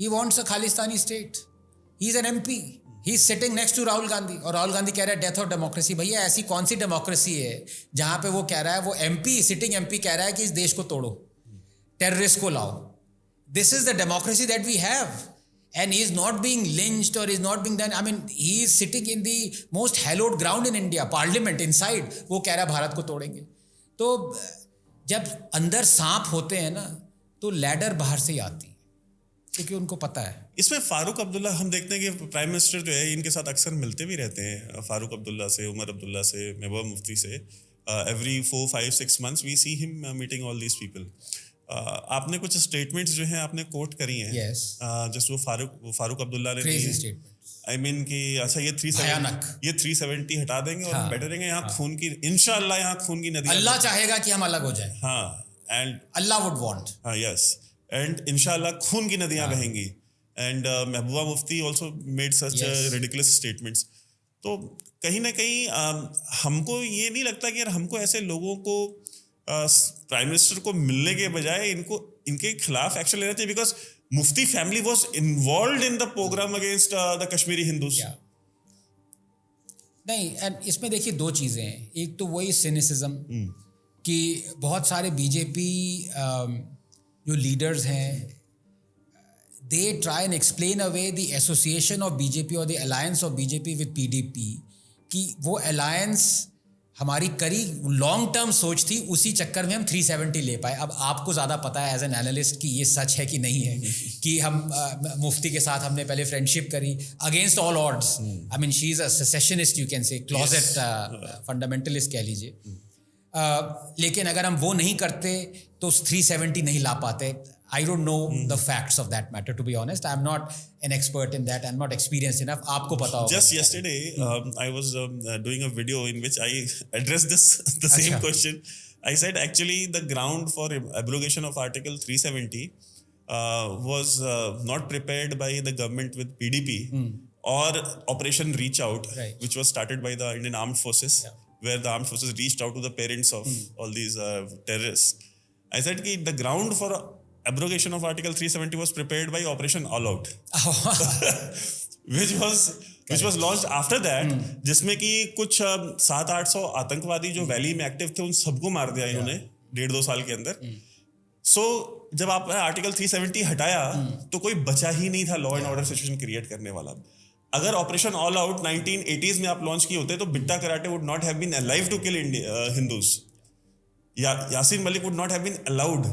he wants a Khalistani state, he is an MP, he is sitting next to Rahul Gandhi, और राहुल गांधी कह रहा है डेथ ऑफ डेमोक्रेसी। भैया ऐसी कौन सी डेमोक्रेसी है जहां पे वो कह रहा है, वो MP, सिटिंग MP कह रहा है कि इस देश को तोड़ो, टेररिस्ट को लाओ। This is the democracy that we have, and he is not being lynched और is not being done. I mean he is sitting in the most hallowed ground in India, parliament inside, वो कह रहा है भारत को तोड़ेंगे। तो जब अंदर सांप होते हैं ना, तो लैडर बाहर से ही आती है, क्योंकि उनको पता है। इसमें फारूक अब्दुल्ला, हम देखते हैं कि प्राइम मिनिस्टर जो है इनके साथ अक्सर मिलते भी रहते हैं, फारूक अब्दुल्ला से, उमर अब्दुल्ला से, महबूबा मुफ्ती से। Every 4-5-6 months we see him meeting all these people. आपने कुछ स्टेटमेंट्स जो हैं आपने कोट करी हैं, जस्ट वो फारूक अब्दुल्ला ने दी, आई मीन कि अच्छा ये 370 हटा देंगे और बैठे रहेंगे यहाँ खून की, इंशाल्लाह यहाँ खून की नदी, अल्लाह चाहेगा कि हम अलग हो जाए, हाँ, एंड अल्लाह वुड वांट, हाँ, यस, एंड इंशाल्लाह खून की नदियाँ बहेंगी। And Mehbooba Mufti also made such ridiculous statements. तो कहीं ना कहीं हमको ये नहीं लगता कि यार हमको ऐसे लोगों को प्राइम मिनिस्टर को मिलने के बजाय इनके खिलाफ एक्शन लेना चाहिए, because Mufti family was involved in the programme against the Kashmiri Hindus. नहीं, एंड इसमें देखिए दो चीज़ें हैं। एक तो वही सिनिसिज्म कि बहुत सारे बीजेपी जो लीडर्स हैं, they try and explain away the association of BJP or the alliance of BJP with PDP, कि वो alliance हमारी करी लॉन्ग टर्म सोच थी, उसी चक्कर में हम 370 ले पाए। अब आपको ज़्यादा पता है एज एन एनालिस्ट कि ये सच है कि नहीं है, कि हम मुफ्ती के साथ हमने पहले फ्रेंडशिप करी against all odds. I mean she is a secessionist, you can say closet fundamentalist कह लीजिए। लेकिन अगर हम वो नहीं करते तो 370 नहीं ला पाते। I don't know the facts of that matter, to be honest. I'm not an expert in that. I'm not experienced enough. आपको पता होगा। Just yesterday, I was doing a video in which I addressed the same question. I said actually the ground for abrogation of Article 370 was not prepared by the government with PDP or Operation Reach Out, which was started by the Indian Armed Forces where the armed forces reached out to the parents of all these terrorists. I said कि the ground for abrogation of Article 370 was prepared by Operation All Out, which was launched after that, जिसमें कि कुछ 700-800 आतंकवादी जो वैली में एक्टिव थे उन सबको मार दिया इन्होंने 1.5-2 साल के अंदर. So जब आपने आर्टिकल 370 हटाया तो कोई बचा ही नहीं था law and order situation create करने वाला. अगर ऑपरेशन ऑल आउट 1980s में आप लॉन्च किए होते तो Bitta Karate would not have been alive to kill Hindus. Yasin Malik would not have been allowed.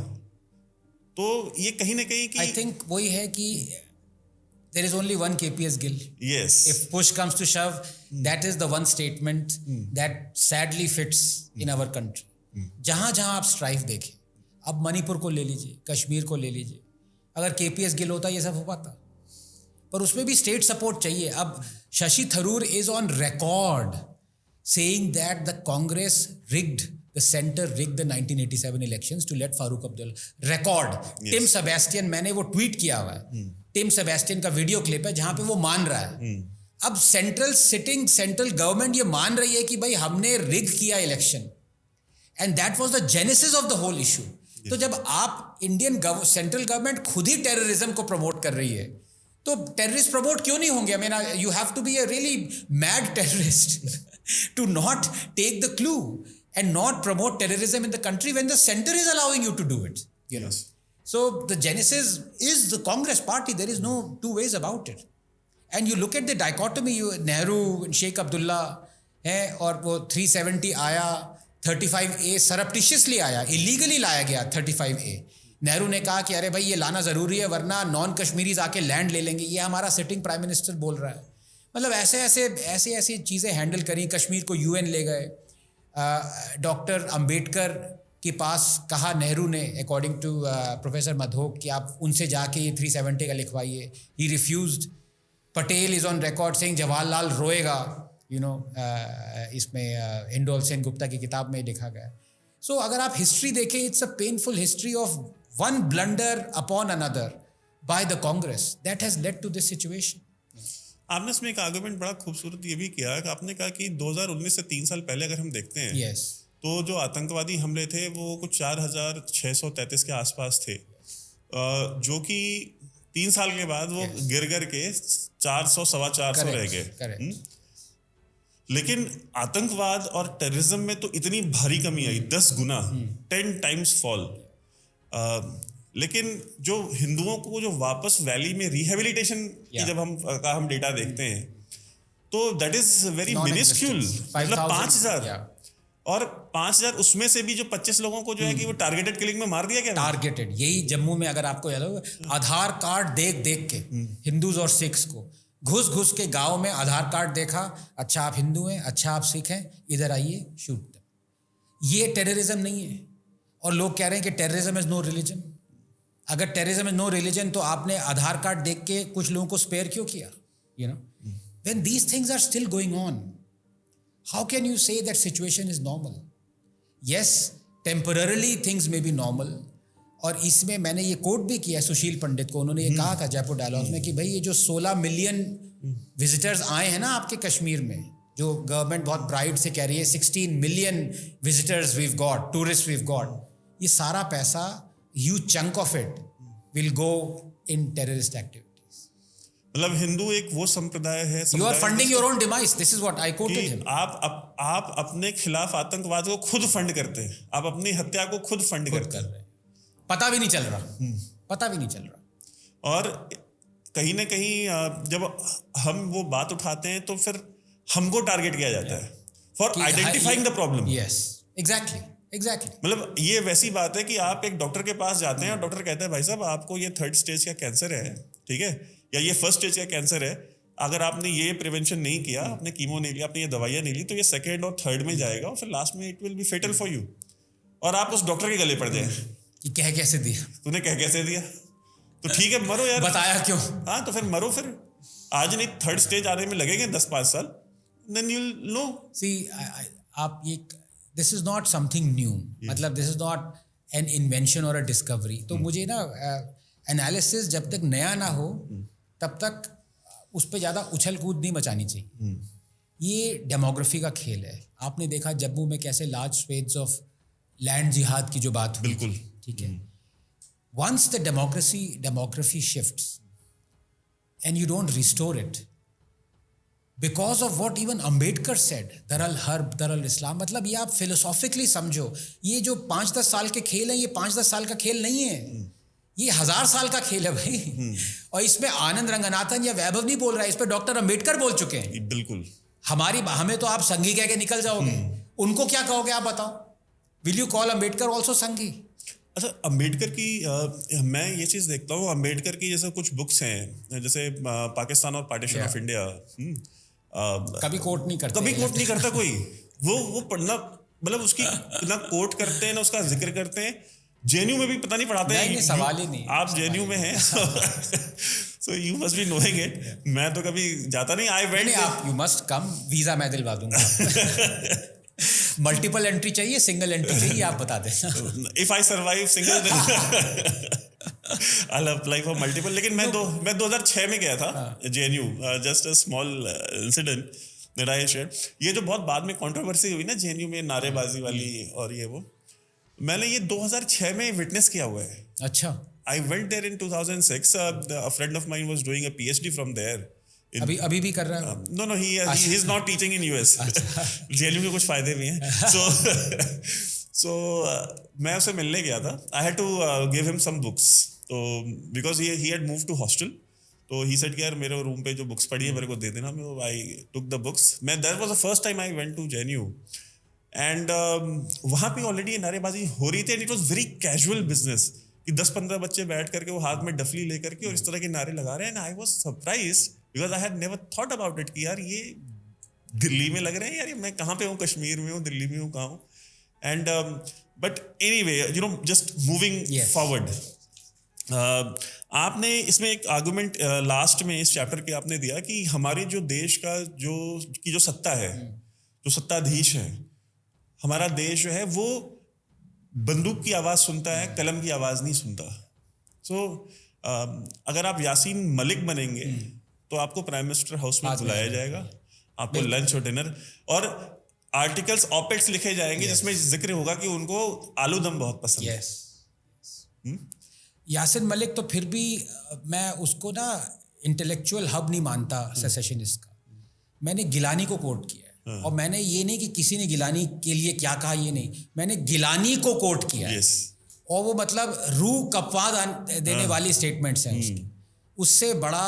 तो ये कहीं ना कहीं आई थिंक वही है कि there is only one KPS Gill. Yes. If push comes to shove, that is the one statement that sadly fits in our country. जहाँ जहाँ आप स्ट्राइफ देखें, अब मणिपुर को ले लीजिए, कश्मीर को ले लीजिए, अगर KPS Gill होता ये सब हो पाता, पर उसमें भी स्टेट सपोर्ट चाहिए. अब Shashi Tharoor is on record saying that the Congress rigged, the center rigged the 1987 elections to let Farooq Abdullah. Record. Yes. Tim Sebastian, मैंने वो ट्वीट किया हुआ है. टिम सेबेस्टियन का वीडियो क्लिप है जहां पे वो मान रहा है. अब सेंट्रल गवर्नमेंट ये मान रही है कि भाई हमने रिग किया election, and that was the genesis of the whole issue. तो जब आप इंडियन सेंट्रल गवर्नमेंट खुद ही टेररिज्म को प्रमोट कर रही है तो टेररिस्ट प्रमोट क्यों नहीं होंगे? I mean you have to be a really mad terrorist to not take the clue and not promote terrorism in the country when the centre is allowing you to do it, you know. So the genesis is the Congress party. There is no two ways about it. And you look at the dichotomy, Nehru and Sheikh Abdullah है, और वो 370 आया, 35A surreptitiously आया, illegally लाया गया 35A. नेहरू ने कहा कि अरे भाई ये लाना ज़रूरी है वरना नॉन कश्मीरीज आके लैंड ले लेंगे. ये हमारा सिटिंग प्राइम मिनिस्टर बोल रहा है. मतलब ऐसे चीज़ें हैंडल करी. कश्मीर को UN ले गए. डॉक्टर अंबेडकर के पास कहा नेहरू ने, अकॉर्डिंग टू प्रोफेसर मधोक, कि आप उनसे जाके ये 370 का लिखवाइए. He refused. Patel is on record saying Jawaharlal रोएगा, यू नो. इसमें हिंडोल सेन गुप्ता की किताब में लिखा गया है. सो अगर आप हिस्ट्री देखें, it's a painful history of one blunder upon another by the Congress that has led to this situation. आपने इसमें एक आर्गुमेंट बड़ा खूबसूरत ये भी किया कि आपने कहा कि 2019 से 3 साल पहले अगर हम देखते हैं, yes. तो जो आतंकवादी हमले थे वो कुछ 4633 के आसपास थे, जो कि 3 साल के बाद वो गिर के 400 सवा 400 रह गए. लेकिन आतंकवाद और टेररिज्म में तो इतनी भारी कमी आई, 10 गुना, 10 टाइम्स फॉल. लेकिन जो हिंदुओं को जो वापस वैली में रिहेबिलिटेशन की जब हम डेटा देखते हैं तो दैट इज वेरी मिनिस्क्यूल. मतलब 5000 और 5000 उसमें से भी जो 25 लोगों को जो है कि वो टारगेटेड किलिंग में मार दिया गया. टारगेटेड. यही जम्मू में अगर आपको याद हो, आधार कार्ड देख के हिंदूज और सिख्स को घुस के गांव में आधार कार्ड देखा, अच्छा आप हिंदू हैं, अच्छा आप सिख हैं, इधर आइए, शूट. ये टेररिज्म नहीं है. और लोग कह रहे हैं कि टेररिज्म इज नो रिलीजन. अगर टेररिज्म इज नो रिलीजन तो आपने आधार कार्ड देख के कुछ लोगों को स्पेयर क्यों किया? You know, when these things are still going on, how can you say that situation is normal? Yes, temporarily things may be normal. और इसमें मैंने ये कोट भी किया सुशील पंडित को. उन्होंने ये कहा था जयपुर डायलॉग्स में कि भाई ये जो 16 मिलियन विजिटर्स आए हैं ना आपके कश्मीर में, जो गवर्नमेंट बहुत प्राइड से कह रही है 16 million visitors we've got, tourist we've got, ये सारा पैसा, huge chunk of it will go in terrorist activity. मतलब हिंदू एक वो संप्रदाय है. You are funding your own demise. This is what I quoted him. आप अपने खिलाफ आतंकवाद को खुद फंड करते हैं. आप अपनी हत्या को खुद फंड करते हैं. पता भी नहीं चल रहा. और कहीं ना कहीं जब हम वो बात उठाते हैं तो फिर हमको टारगेट किया जाता है for identifying the problem. Yes, exactly. मतलब ये वैसी बात है कि आप एक डॉक्टर के पास जाते हैं और डॉक्टर कहता है भाई साहब आपको ये 3rd स्टेज का कैंसर है, ठीक है, या ये 1st स्टेज का कैंसर है, अगर आपने ये प्रिवेंशन नहीं किया, आपने कीमो नहीं लिया, आपने ये दवाइयाँ नहीं ली, तो ये 2nd और 3rd में जाएगा और फिर लास्ट में it will be fatal for you. और आप उस डॉक्टर के गले पड़ जाए कि कह कैसे दिया, तूने कह कैसे दिया, तो ठीक है मरो यार, बताया क्यों. हाँ, तो फिर मरो. फिर आज नहीं 3rd स्टेज आने में लगेंगे 10-5 साल, then you will know. See आप ये, this is not something new. मतलब this is not an invention और अ डिस्कवरी. तो मुझे ना एनालिसिस जब तक नया ना हो तब तक उस पर ज़्यादा उछल कूद नहीं मचानी चाहिए. ये डेमोग्राफी का खेल है. आपने देखा जम्मू में कैसे लार्ज स्वेथ्स ऑफ लैंड जिहाद की जो बात हुई. बिल्कुल. ठीक है. Once the demography shifts and you don't restore it, because of what even Ambedkar said, Daral Harb, Daral Islam, मतलब ये आप philosophically समझो, ये जो 5-10 साल के खेल हैं, ये 5-10 साल का खेल नहीं है, ये 1000 साल का खेल है भाई. और इसमें आनंद रंगनाथन या वैभव नहीं बोल रहा है, इस पे डॉक्टर अंबेडकर बोल चुके हैं. बिल्कुल. हमें तो आप संघी कह के निकल जाओगे, उनको क्या कहोगे आप बताओ? Will you call Ambedkar also Sanghi? अच्छा, अंबेडकर की मैं ये चीज़ देखता हूँ, अंबेडकर की जैसे कुछ बुक्स हैं, जैसे पाकिस्तान और पार्टीशन ऑफ इंडिया, कभी कोट नहीं करता कोई. वो पढ़ना, मतलब उसकी ना कोट करते हैं ना उसका जिक्र करते हैं. जेएनयू में भी पता नहीं पढ़ाते हैं. नहीं, सवाल ही नहीं. आप जेएनयू में हैं, so you must be knowing it. मैं तो कभी जाता नहीं. I went. आप you must come, वीजा मैं दिलवा दूंगा. मल्टीपल एंट्री चाहिए, सिंगल एंट्री चाहिए, आप बता देना. If I survive single then I'll apply for multiple. लेकिन मैं 2006 में गया था JNU. Just a small incident that I shared. ये जो बहुत बाद में कंट्रोवर्सी हुई ना JNU में, नारेबाजी वाली और ये वो, मैंने ये 2006 में विटनेस किया हुआ है. अच्छा. I went there in 2006. A friend of mine was doing a PhD from there. अभी भी कर रहा है? No, he is not teaching in US. JNU के कुछ फायदे भी हैं. So मैं उसे मिलने गया था. I had to give him some books. तो because he had moved to hostel. तो he said कि यार मेरे रूम पे जो बुक्स पड़ी है मेरे को दे देना. I took the books. That was the first time I went to JNU. And वहाँ पे ऑलरेडी नारेबाजी हो रही थी. And it was very casual business. कि 10-15 बच्चे बैठ करके वो हाथ में डफली लेकर के और इस तरह के नारे लगा रहे हैं. And I was surprised because I had never thought about it कि यार ये दिल्ली में लग रहे हैं. यार मैं कहाँ पे हूँ? कश्मीर में हूँ, दिल्ली में हूँ, कहाँ हूँ? And but anyway, just moving forward. आपने इसमें एक आर्गुमेंट लास्ट में इस चैप्टर के आपने दिया कि हमारे जो देश का जो सत्ता है, जो सत्ताधीश है, हमारा देश जो है वो बंदूक की आवाज़ सुनता है, कलम की आवाज़ नहीं सुनता. So अगर आप यासीन मलिक बनेंगे तो आपको प्राइम मिनिस्टर हाउस में बुलाया जाएगा, आपको लंच और डिनर और आर्टिकल्स, ऑपेट्स लिखे जाएंगे जिसमें जिक्र होगा कि उनको आलू दम बहुत पसंद है. यासीन मलिक तो फिर भी मैं उसको ना इंटेलेक्चुअल हब नहीं मानता सेसेशनिस्ट का. मैंने गिलानी को कोट किया है. और मैंने ये नहीं कि किसी ने गिलानी के लिए क्या कहा, ये नहीं, मैंने गिलानी को कोट किया है. और वो मतलब रूह कपवा देने वाली स्टेटमेंट्स हैं उसकी. उससे बड़ा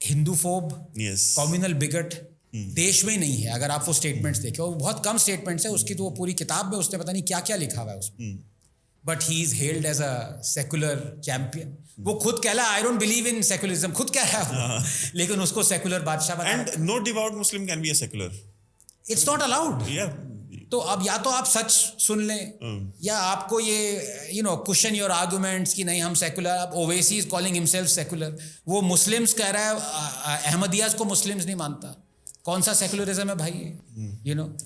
हिंदूफोब, कम्युनल बिगट देश में नहीं है. अगर आप वो स्टेटमेंट्स देखें, वो बहुत कम स्टेटमेंट्स है उसकी, तो वो पूरी किताब में उसने पता नहीं क्या क्या लिखा हुआ है उसमें. But he is held as a secular champion. वो खुद कह रहा है I don't believe in secularism, खुद कह रहा है वो, लेकिन उसको सेकुलर बादशाह बना. And no devout Muslim can be a secular. It's not allowed. तो अब या तो आप सच सुन लें या आपको ये क्वेश्चन योर आर्गुमेंट्स कि नहीं हम सेकुलर. अब Owaisi is calling himself secular. वो मुस्लिम्स कह रहा है, अहमदियाज को मुस्लिम्स नहीं मानता. कौन सा सेकुलरिज्म है भाई?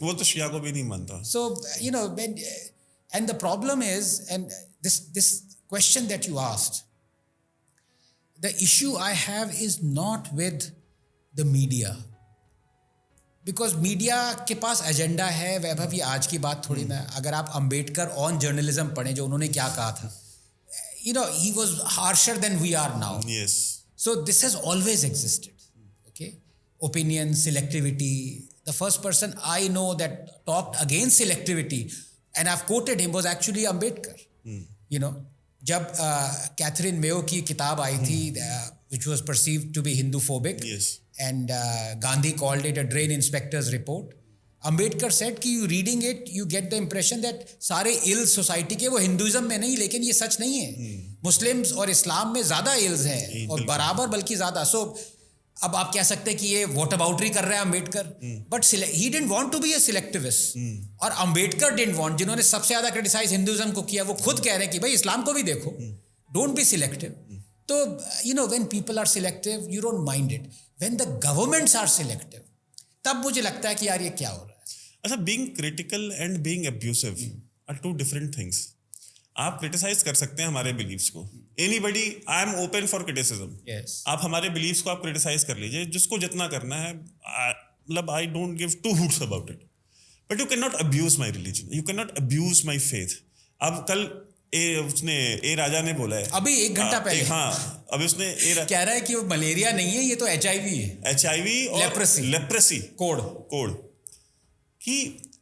वो तो शिया को भी नहीं मानता. So and the problem is, and this question that you asked, the issue I have is not with the media, because media के पास एजेंडा है. वैभव, ये आज की बात थोड़ी ना. अगर आप अंबेडकर ऑन जर्नलिज्म पढ़ें, जो उन्होंने क्या कहा था, he was harsher than we are now. Yes. So this has always existed. Okay, opinion, selectivity. The first person I know that talked against selectivity, and I've quoted him, was actually Ambedkar. जब कैथरीन मेयो की किताब आई थी, which was perceived to be Hinduphobic, and Gandhi called it a drain inspector's report. Ambedkar said कि you reading it, you get the impression that सारे ills society के वो हिंदुइज्म में नहीं, लेकिन ये सच नहीं है. मुस्लिम्स और इस्लाम में ज़्यादा ills हैं और बराबर बल्कि ज़्यादा. So अब आप कह सकते हैं कि ये वॉट अबाउटरी कर रहे हैं Ambedkar, but he didn't want to be a selectivist. और अम्बेडकर डिडंट वांट, जिन्होंने सबसे ज़्यादा क्रिटिसाइज हिंदुइज्म को किया, वो खुद कह रहे हैं कि भाई इस्लाम को भी देखो, डोंट बी सिलेक्टिव. तो when people are selective you don't mind it. When the governments are selective, तब मुझे लगता है कि यार ये क्या हो रहा है. अच्छा, being critical and being abusive are two different things. आप क्रिटिसाइज कर सकते हैं हमारे बिलीव्स को. Anybody, I am open for criticism. आप हमारे बिलीव्स को आप क्रिटिसाइज कर लीजिए, जिसको जितना करना है. मतलब I don't give two hoots about it. But you cannot abuse my religion. You cannot abuse my faith. अब कल ए राजा ने बोला है अभी 1 घंटा पहले, हाँ अभी उसने कह रहा है कि वो मलेरिया नहीं है, ये तो HIV है, HIV और लेप्रेसी कोड कि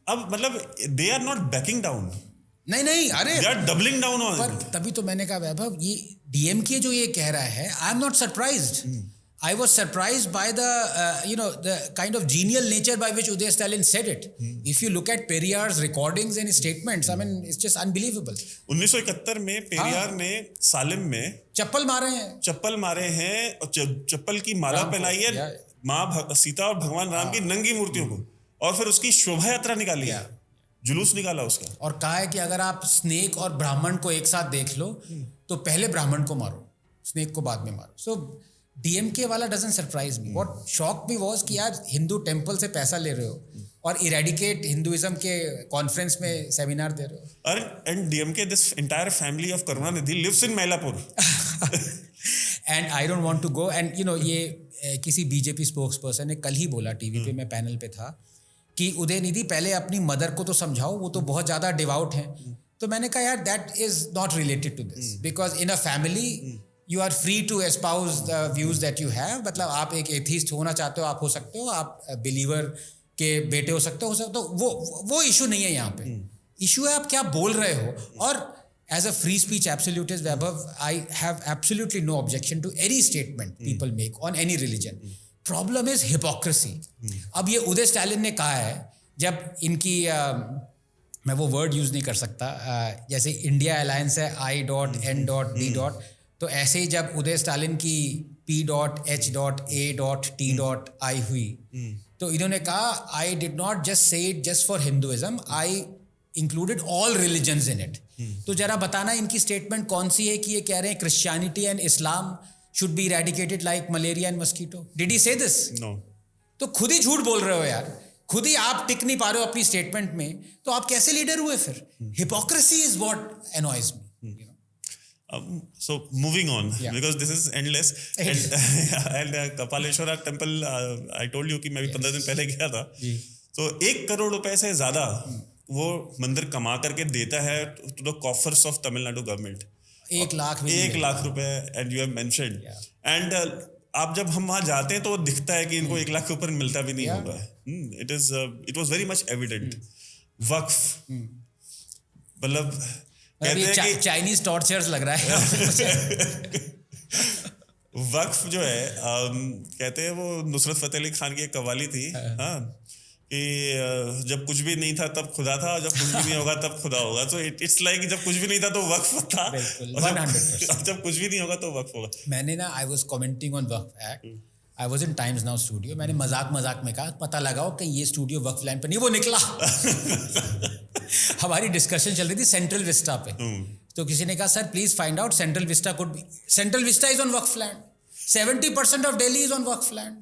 अब मतलब they are not backing down. नहीं अरे they are doubling down on. पर तभी तो मैंने कहा वैभव, ये DMK जो ये कह रहा है, I am not surprised. I was surprised by the kind of genial nature by which Uday Stalin said it. If you look at Periyar's recordings and his statements, I mean, it's just unbelievable. 1971 में पेरियार ने सालिम में चप्पल मारे हैं और चप्पल की माला पहनाई है माँ सीता और भगवान राम की नंगी मूर्तियों को, और फिर उसकी शोभा यात्रा निकाली है, जुलूस निकाला उसका, और कहा है कि अगर आप स्नेक और ब्राह्मण को एक साथ देख लो तो पहले ब्राह्मण को मारो, स्नेक को बाद में मारो. So DMK वाला doesn't surprise me. What shock me was कि आज हिंदू टेम्पल से पैसा ले रहे हो और इरेडिकेट हिंदुइज्म के कॉन्फ्रेंस में सेमिनार दे रहे हो. अरे and DMK, this entire family of Karunanidhi lives in Mylapore. And I don't want to go. And ये किसी BJP स्पोक्स पर्सन ने कल ही बोला टीवी पे, मैं पैनल पे था, कि उदयनिधि पहले अपनी मदर को तो समझाओ, वो तो बहुत ज़्यादा डिवाउट हैं. तो मैंने कहा यार that is not related to this, because in a family you are free to espouse the views that you have. मतलब आप एक एथिस्ट होना चाहते हो, आप हो सकते हो, आप बिलीवर के बेटे हो सकते हो, वो इशू नहीं है यहाँ पे. इशू है आप क्या बोल रहे हो. और as a free speech absolutist Vaibhav, I have absolutely no objection to any statement people make on any religion. Problem is hypocrisy. अब ये उदय स्टालिन ने कहा है, जब इनकी मैं वो वर्ड यूज नहीं कर सकता, जैसे इंडिया अलायंस है I.N.D. तो ऐसे ही जब उदय स्टालिन की P.H.A.T. हुई, तो इन्होंने कहा I did not just say it just for Hinduism, I included all religions in it. तो जरा बताना इनकी स्टेटमेंट कौन सी है कि ये कह रहे हैं Christianity and Islam should be eradicated like malaria and mosquito. Did he से दिस? नो. तो खुद ही झूठ बोल रहे हो यार, खुद ही आप टिक नहीं पा रहे हो अपनी स्टेटमेंट में, तो आप कैसे लीडर हुए फिर? Hypocrisy is what annoys me. So moving on, because this is endless. And Kapaleshwara temple, I told you कि मैं भी 15 दिन पहले गया था. तो 1 करोड़ रुपए से ज्यादा वो मंदिर कमा करके देता है to the coffers of Tamil Nadu government. 1 lakh रुपए. And you have mentioned. And आप जब हम वहाँ जाते हैं तो दिखता है कि इनको 1 लाख के ऊपर मिलता भी नहीं होगा. It was very much evident. वक्फ, मतलब चाइनीज टॉर्चर्स लग रहा है. वक्फ जो है, कहते हैं वो नुसरत फतेह अली खान की एक कव्वाली थी, हाँ, कि जब कुछ भी नहीं था तब खुदा था, और जब कुछ भी नहीं होगा तब खुदा होगा. तो इट्स लाइक जब कुछ भी नहीं था तो वक्फ था, 100%. जब कुछ भी नहीं होगा तो वक्फ होगा. मैंने ना, I was commenting on Waqf act, I was in times now studio. मैंने मजाक में कहा पता लगाओ कि ये स्टूडियो वक्फ लैंड पे नहीं, वो निकला. हमारी डिस्कशन चल रही थी सेंट्रल विस्टा पे. तो किसी ने कहा sir please find out Central Vista is on waqf land. 70% of Delhi is on waqf land.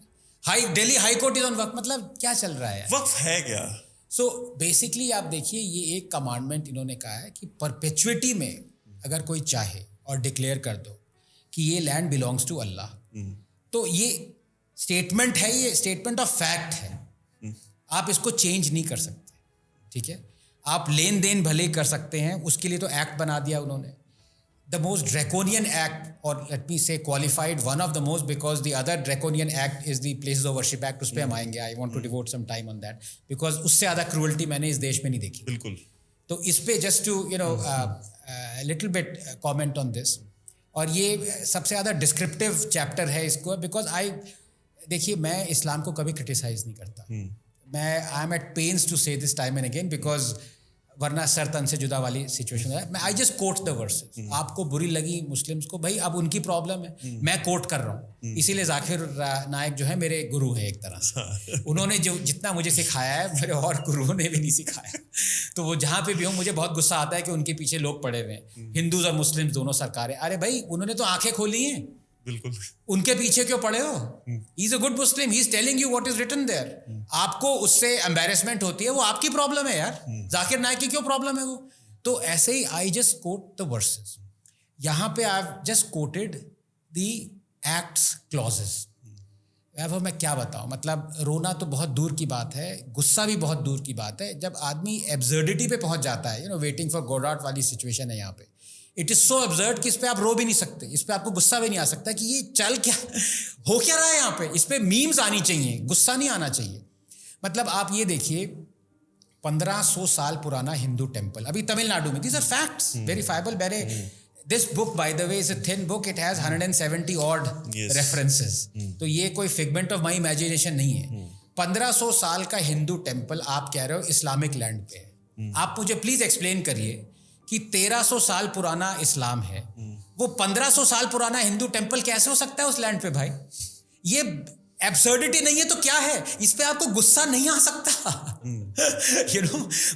Delhi high court is on waqf. मतलब क्या चल रहा है? वक्फ है क्या? सो बेसिकली आप देखिए, ये एक कमांडमेंट इन्होंने कहा है कि परपेचुइटी में अगर कोई चाहे और डिक्लेयर कर दो कि ये लैंड बिलोंग्स टू अल्लाह, तो ये स्टेटमेंट है, ये स्टेटमेंट ऑफ फैक्ट है. आप इसको चेंज नहीं कर सकते. ठीक है, आप लेन देन भले कर सकते हैं, उसके लिए तो एक्ट बना दिया उन्होंने. द मोस्ट ड्रैकोनियन एक्ट, और let me say qualified one of the most, because the other draconian act is the places of worship act. उस पर हम आएंगे. I want to devote some time on that, because उससे ज़्यादा क्रूअल्टी मैंने इस देश में नहीं देखी. बिल्कुल. तो इस पे just to little bit comment on this. और ये सबसे ज़्यादा डिस्क्रिप्टिव चैप्टर है इसको, बिकॉज देखिए, मैं इस्लाम को कभी क्रिटिसाइज नहीं करता. I am at pains to say this time and again, because वरना सर तन से जुदा वाली सिचुएशन है. मैं I just quote the verses. आपको बुरी लगी मुस्लिम्स को, भाई अब उनकी प्रॉब्लम है. मैं कोट कर रहा हूँ. इसीलिए जाकिर नायक जो है मेरे गुरु है एक तरह से. उन्होंने जो जितना मुझे सिखाया है, मेरे और गुरुओं ने भी नहीं सिखाया. तो वो जहाँ पे भी हो, मुझे बहुत गुस्सा आता है कि उनके पीछे लोग पड़े हुए हैं. हिंदूज और मुस्लिम्स दोनों सरकारें. अरे भाई, उन्होंने तो आंखें खोली हैं. बिल्कुल. उनके पीछे क्यों पड़े हो? He is a good Muslim, he is telling you what is written there. आपको उससे एम्बैरेसमेंट होती है, वो आपकी प्रॉब्लम है यार. जाकिर नाइक की क्यों प्रॉब्लम है वो? तो ऐसे ही I just quote the verses. यहाँ पे I have just quoted the acts clauses. Vaibhav मैं क्या बताऊं, मतलब रोना तो बहुत दूर की बात है, गुस्सा भी बहुत दूर की बात है। जब आदमी एब्सर्डिटी पे पहुंच जाता है, वेटिंग फॉर गोडार्ट वाली सिचुएशन है यहाँ पे, इट इज़ सो एब्सर्ड कि इस पे आप रो भी नहीं सकते, इस पे आपको गुस्सा भी नहीं आ सकता कि ये चल क्या हो क्या रहा है यहाँ पे। इस पे मीम्स आनी चाहिए, गुस्सा नहीं आना चाहिए। मतलब आप ये देखिए, 1500 साल पुराना हिंदू टेम्पल अभी तमिलनाडु में, दीज आर फैक्ट्स, वेरीफाइबल। मैंने this book by the way is a thin book, it has 170 odd references, तो ये कोई फिगमेंट ऑफ माई इमेजिनेशन नहीं है। 1500 साल का हिंदू टेम्पल आप कह रहे हो इस्लामिक लैंड पे है। आप मुझे प्लीज एक्सप्लेन करिए कि 1300 साल पुराना इस्लाम है, वो 1500 साल पुराना हिंदू टेम्पल कैसे हो सकता है उस लैंड पे भाई? ये एब्सर्डिटी नहीं है तो क्या है? इस पे आपको गुस्सा नहीं आ सकता।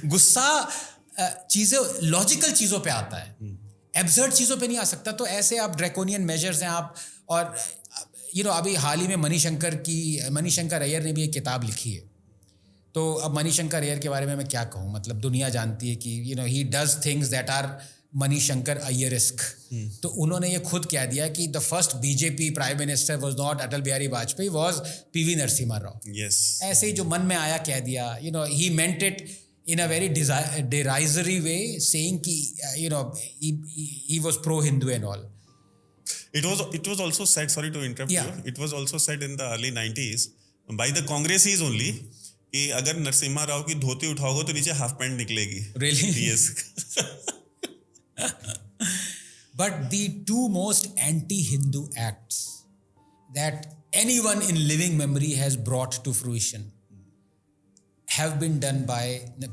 गुस्सा चीजें, लॉजिकल चीजों पे आता है, एब्सर्ड चीजों पे नहीं आ सकता। तो ऐसे आप ड्रैकोनियन मेजर्स हैं आप। और अभी हाल ही में मणिशंकर अय्यर ने भी एक किताब लिखी है। तो अब मणिशंकर अय्यर के बारे में मैं क्या कहूँ, मतलब दुनिया जानती है कि he does things that are Manishankar अय्यरिस्क। तो उन्होंने ये खुद कह दिया कि the first BJP prime minister was not Atal Bihari Vajpayee, was PV Narasimha Rao. ऐसे ही जो मन में आया कह दिया। He meant it in a very derisory way, saying ki he was pro Hindu and all. It was also said, sorry to interrupt you, it was also said in the early 90s by the Congressies only कि अगर नरसिम्हा राव की धोती उठाओगे तो नीचे हाफ पैंट निकलेगी। Really? Yes. But the two most anti-Hindu acts that anyone in living memory has brought to fruition have been done by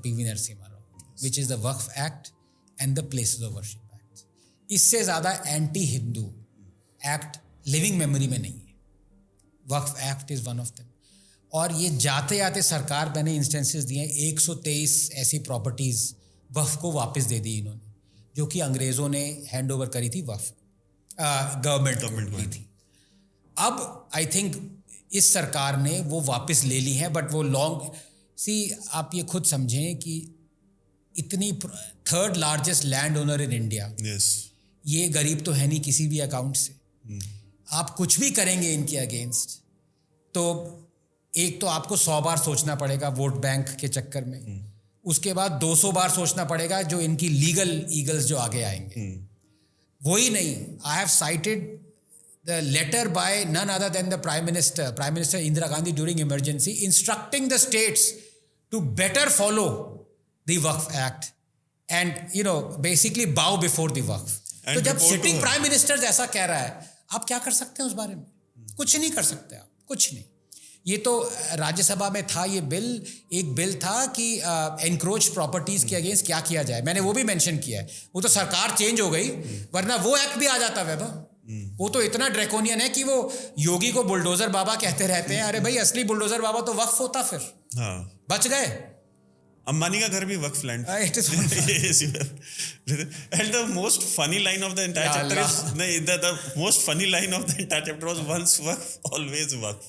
P.V. Narasimha Rao, which is the Waqf Act and the Places of Worship Act. इससे ज़्यादा anti Hindu act living memory में नहीं है। Waqf act is one of them. और ये जाते जाते सरकार, मैंने इंस्टेंसेस दिए, 123 ऐसी प्रॉपर्टीज़ वक्फ को वापस दे दी इन्होंने, जो कि अंग्रेज़ों ने हैंड ओवर करी थी वक्फ, गवर्नमेंट की थी। अब आई थिंक इस सरकार ने वो वापस ले ली है, बट वो आप ये खुद समझें कि इतनी 3rd largest land owner in India, ये गरीब तो है नहीं किसी भी अकाउंट से। आप कुछ भी करेंगे इनके अगेंस्ट तो एक तो आपको 100 बार सोचना पड़ेगा वोट बैंक के चक्कर में, उसके बाद 200 बार सोचना पड़ेगा जो इनकी लीगल ईगल्स जो आगे आएंगे। वही नहीं, I have cited the letter by none other than the Prime Minister Indira Gandhi during emergency, instructing the states to better follow the Waqf Act and basically bow before the Waqf. तो जब सिटिंग प्राइम मिनिस्टर ऐसा कह रहा है, आप क्या कर सकते हैं उस बारे में? कुछ नहीं कर सकते आप, कुछ नहीं। ये तो राज्यसभा में था ये बिल, एक बिल था कि एनक्रोच प्रॉपर्टीज के अगेंस्ट क्या किया जाए, मैंने वो भी मेंशन किया है। वो तो सरकार चेंज हो गई, वरना वो एक्ट भी आ जाता वैभव। वो तो इतना ड्रैकोनियन है कि वो योगी को बुलडोजर बाबा कहते रहते हैं। अरे भाई, असली बुलडोजर बाबा तो वक्फ होता, फिर बच गए। अंबानी का घर भी waqf land. And the most funny line of the entire chapter is the most funny line of the entire chapter was once waqf, always waqf.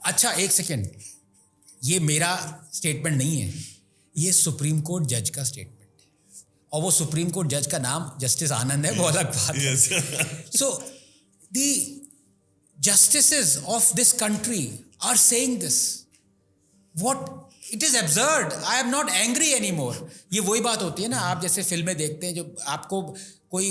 अच्छा, एक सेकेंड, ये मेरा स्टेटमेंट नहीं है, ये सुप्रीम कोर्ट जज का स्टेटमेंट है, और वो सुप्रीम कोर्ट जज का नाम जस्टिस आनंद है, वो अलग बात है। So the justices of this country are saying this. What? It is absurd. I am not angry anymore. ये वही बात होती है ना, आप जैसे फिल्में देखते हैं, जो आपको कोई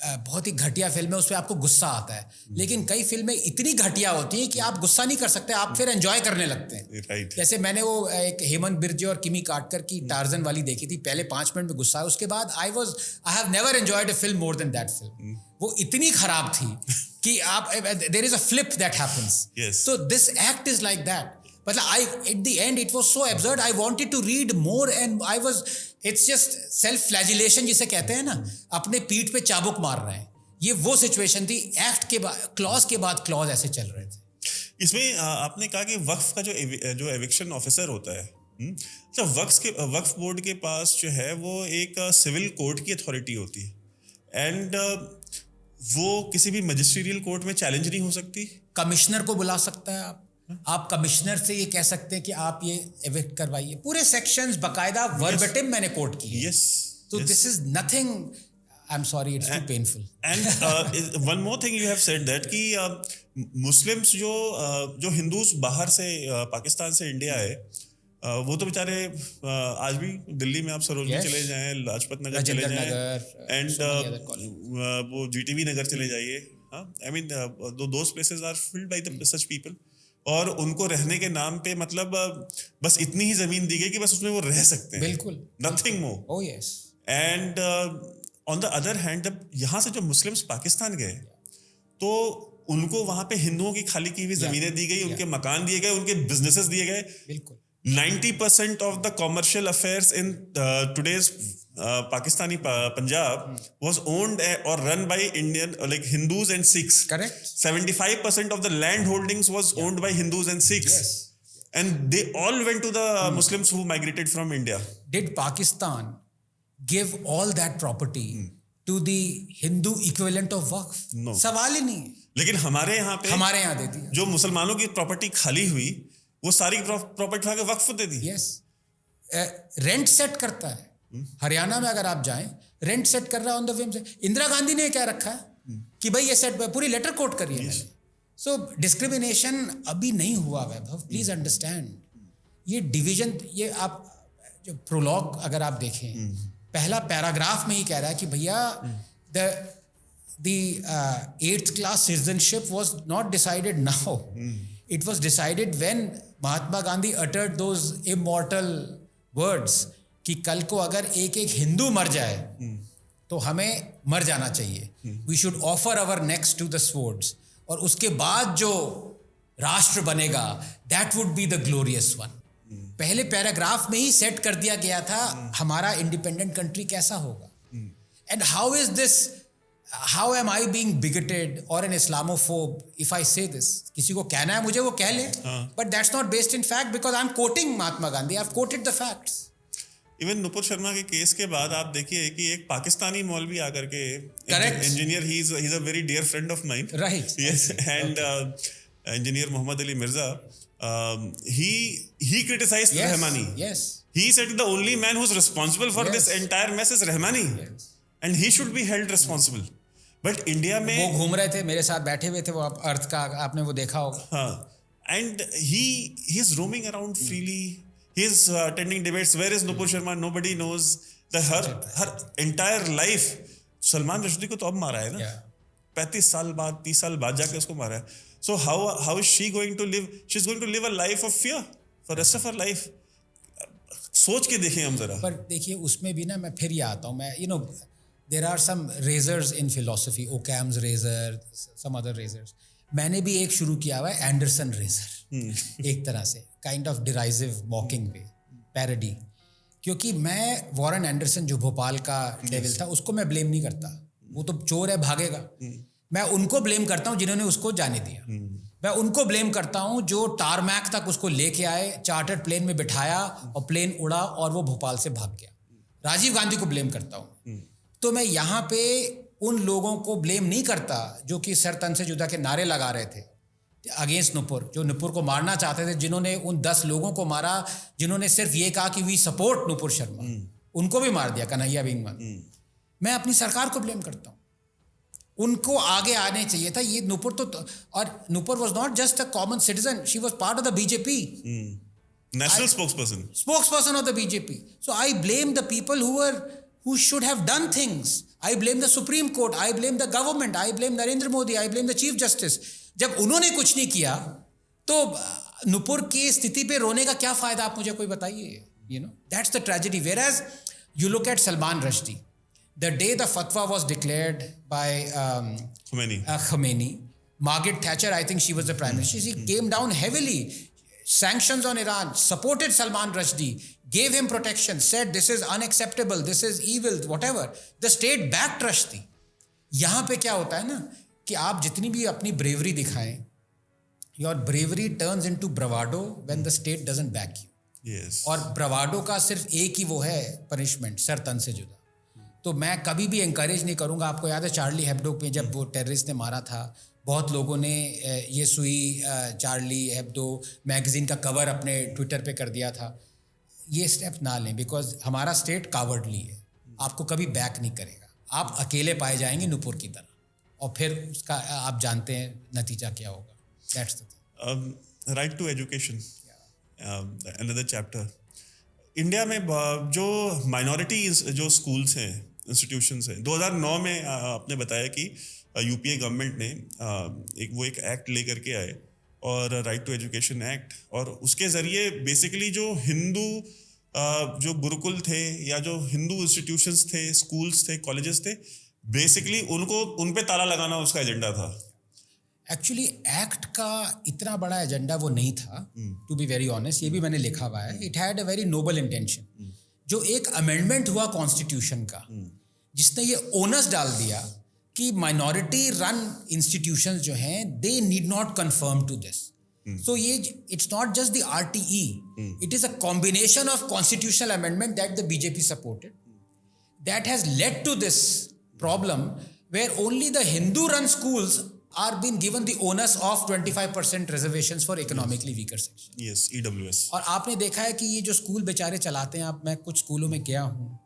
बहुत ही घटिया फिल्म है, उस पर आपको गुस्सा आता है, लेकिन कई फिल्में इतनी घटिया होती हैं कि आप गुस्सा नहीं कर सकते, आप फिर एंजॉय करने लगते हैं। Right. जैसे मैंने वो एक हेमंत बिरजे और किमी काटकर की टार्जन वाली देखी थी, पहले 5 मिनट में गुस्सा, उसके बाद I have never enjoyed a film more than that film. वो इतनी खराब थी कि आप, there is a flip that happens. So this act is like that. मतलब at the end it was so absurd, I wanted to read more and it's just self-flagellation जिसे कहते हैं ना, अपने पीठ पे चाबुक मार रहे हैं। ये वो सिचुएशन थी, एक्ट के बाद क्लॉज के बाद क्लॉज ऐसे चल रहे थे। इसमें आपने कहा कि वक्फ का जो एविक्शन ऑफिसर होता है, तो वक्फ बोर्ड के पास जो है वो एक सिविल कोर्ट की अथॉरिटी होती है, एंड वो किसी भी मजिस्ट्रियल कोर्ट में चैलेंज नहीं हो सकती। कमिश्नर को बुला सकता है आप कमिश्नर से ये कह सकते हैं कि आप ये एविक्ट करवाइए, पूरे सेक्शंस बकायदा वर्बेटिम मैंने कोट किए। यस, तो this is nothing, I'm sorry, it's too painful. And one more thing you have said that कि Muslims जो हिंदूज बाहर से पाकिस्तान से इंडिया आए वो तो बेचारे आज भी दिल्ली में आप सरोजनी Yes. चले जाएं, लाजपत नगर चले Rajendra जाएं, Nagar, and so many other colonies. वो GTV नगर चले जाइए. I mean those places are filled by the such people. और उनको रहने के नाम पे मतलब बस इतनी ही जमीन दी गई कि बस उसमें वो रह सकते हैं. बिल्कुल. Nothing more. Oh yes. And on the other hand जब यहाँ से जो मुस्लिम्स पाकिस्तान गए तो उनको वहां पे हिंदुओं की खाली की हुई जमीनें दी गई, उनके मकान दिए गए, उनके बिजनेसेस दिए गए. बिल्कुल. 90% of the commercial affairs in today's Pakistani Punjab was owned or run by Indian like Hindus and Sikhs. Correct. 75% of the land holdings was owned by Hindus and Sikhs. Yes. And they all went to the Muslims who migrated from India. Did Pakistan give all that property to the Hindu equivalent of Waqf? No. सवाल ही नहीं. लेकिन हमारे यहाँ पे हमारे यहाँ दे दिया. जो मुसलमानों की प्रॉपर्टी खाली हुई वो सारी प्रॉपर्टी उठा के वक्फ दे दी. यस. रेंट सेट करता है. हरियाणा में अगर आप जाएं रेंट सेट कर रहा है ऑन द विम से. इंदिरा गांधी ने क्या रखा है कि भाई ये सेट पूरी लेटर कोट करी है मैंने. सो डिस्क्रिमिनेशन अभी नहीं हुआ वैभव, प्लीज अंडरस्टैंड. ये डिवीजन, ये आप जो प्रोलॉग अगर आप देखें पहला पैराग्राफ में ही कह रहा है कि भैया the 8th class citizenship was not decided now. It was decided when Mahatma Gandhi uttered those immortal words कि कल को अगर एक एक हिंदू मर जाए तो हमें मर जाना चाहिए. We should offer our necks to the swords. और उसके बाद जो राष्ट्र बनेगा that would be the glorious one. पहले पैराग्राफ में ही सेट कर दिया गया था हमारा इंडिपेंडेंट कंट्री कैसा होगा. And how is this, how am I being बिगेटेड और एन इस्लामोफोब इफ आई से दिस. किसी को कहना है मुझे वो कह ले, but that's not based in fact because I am quoting Mahatma Gandhi. I have coated the facts. Even Nupur Sharma के केस के बाद आप देखिए कि एक पाकिस्तानी मौलवी आकर के Correct. Engineer, he is a very dear friend of mine. Right. Yes, and engineer Muhammad Ali Mirza, he criticized Rahmani. Yes. He said the only man who's responsible for this entire mess is Rahmani, and he should be held responsible. But India में वो घूम रहे थे, मेरे साथ बैठे हुए थे, वो अर्थ का आपने वो देखा होगा. हाँ, and he is roaming around freely. He is attending debates. Where is Nupur Sharma? Nobody knows. her entire life. Salman Rushdie को तो अब मारा है ना. 35 साल बाद 30 साल बाद जाके उसको मारा है. So how is she going to live? She's going to live a life of fear for rest of her life. सोच के देखें हम जरा. पर देखिए उसमें भी ना मैं फिर ये आता हूँ, मैं there are some razors in philosophy, Occam's razor, some other razors. मैंने भी एक शुरू किया हुआ है एंडरसन रेजर. एक तरह से kind of derisive mocking way, parody. क्योंकि मैं वॉरेन एंडरसन जो भोपाल का डेविल था उसको मैं ब्लेम नहीं करता. वो तो चोर है, भागेगा. मैं उनको ब्लेम करता हूँ जिन्होंने उसको जाने दिया. मैं उनको ब्लेम करता हूँ जो टारमैक तक उसको लेके आए, चार्टर्ड प्लेन में बिठाया और प्लेन उड़ा और वो भोपाल से भाग गया. राजीव गांधी को ब्लेम करता हूँ. तो मैं यहाँ पे उन लोगों को ब्लेम नहीं करता जो कि सर तन से जुदा के नारे लगा रहे थे अगेंस्ट नुपुर, जो नुपुर को मारना चाहते थे, जिन्होंने उन 10 लोगों को मारा जिन्होंने सिर्फ ये कहा कि वी सपोर्ट नुपुर शर्मा, उनको भी मार दिया, कन्हैया बिंग वन. मैं अपनी सरकार को ब्लेम करता हूँ. उनको आगे आने चाहिए था. ये नुपुर तो और Nupur was not just a common citizen, she was part of the BJP, national spokesperson of the BJP. So I blame the people who should have done things. I blame the Supreme Court, I blame the government, I blame Narendra Modi, I blame the Chief Justice. जब उन्होंने कुछ नहीं किया तो नुपुर की स्थिति पे रोने का क्या फायदा, आप मुझे कोई बताइए. That's the tragedy. Whereas you look at Salman Rushdie, the day the fatwa was declared by Khomeini, Margaret Thatcher, I think she was the prime minister, she came down heavily. Sanctions on Iran, supported Salman Rushdie, gave him protection, said this is unacceptable, this is evil, whatever. The state backed Rushdie. यहाँ पे क्या होता है ना कि आप जितनी भी अपनी bravery दिखाएं, your bravery turns into bravado when the state doesn't back you. Yes. और bravado का सिर्फ एक ही वो है punishment, सर तन से जुदा. तो मैं कभी भी encourage नहीं करूँगा. आपको याद है चार्ली हेब्डो पे जब वो टेररिस्ट ने मारा था, बहुत लोगों ने ये सुई चार्ली हेब्डो मैगजीन का कवर अपने ट्विटर पे कर दिया था. ये स्टेप ना लें बिकॉज हमारा स्टेट कावर्डली है, आपको कभी बैक नहीं करेगा. आप अकेले पाए जाएंगे नुपुर की तरह, और फिर उसका आप जानते हैं नतीजा क्या होगा. That's the thing. Right to education, another chapter. India में जो माइनॉरिटी जो स्कूल्स हैं, इंस्टीट्यूशंस हैं, 2009 में आपने बताया कि यूपीए गवर्नमेंट ने एक एक्ट लेकर के आए, और राइट टू एजुकेशन एक्ट, और उसके ज़रिए बेसिकली जो हिंदू जो गुरुकुल थे या जो हिंदू इंस्टीट्यूशंस थे, स्कूल्स थे, कॉलेजेस थे, बेसिकली उन पे ताला लगाना उसका एजेंडा था. एक्चुअली एक्ट का इतना बड़ा एजेंडा वो नहीं था, टू बी वेरी ऑनेस्ट. ये भी मैंने लिखा हुआ है. It had a very noble intention. जो एक अमेंडमेंट हुआ कॉन्स्टिट्यूशन का, जिसने ये ओनस डाल दिया कि माइनॉरिटी रन इंस्टीट्यूशंस जो हैं, they need not conform to this. So it's not just the RTE, it is a combination of constitutional amendment that the BJP supported that has led to this problem where only the Hindu run schools are being given the onus of 25% reservations for economically weaker sections. Yes, EWS. और आपने देखा है कि ये जो स्कूल बेचारे चलाते हैं, आप, मैं कुछ स्कूलों में गया हूँ,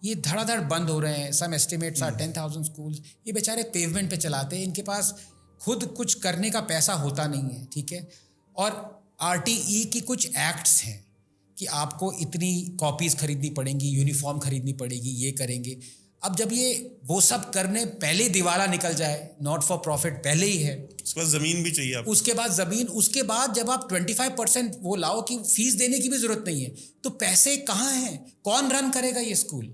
ये धड़ाधड़ बंद हो रहे हैं. सम एस्टिमेट्स आर 10,000 स्कूल्स. ये बेचारे पेवमेंट पे चलाते हैं, इनके पास खुद कुछ करने का पैसा होता नहीं है, ठीक है. और आरटीई की कुछ एक्ट्स हैं कि आपको इतनी कॉपीज़ खरीदनी पड़ेंगी, यूनिफॉर्म खरीदनी पड़ेगी, ये करेंगे. अब जब ये वो सब करने पहले दिवाला निकल जाए, नॉट फॉर प्रॉफिट पहले ही है, उसके बाद ज़मीन भी चाहिए आपको. उसके बाद ज़मीन, उसके बाद जब आप 25% वो लाओ कि फीस देने की भी ज़रूरत नहीं है, तो पैसे कहाँ हैं? कौन रन करेगा ये school?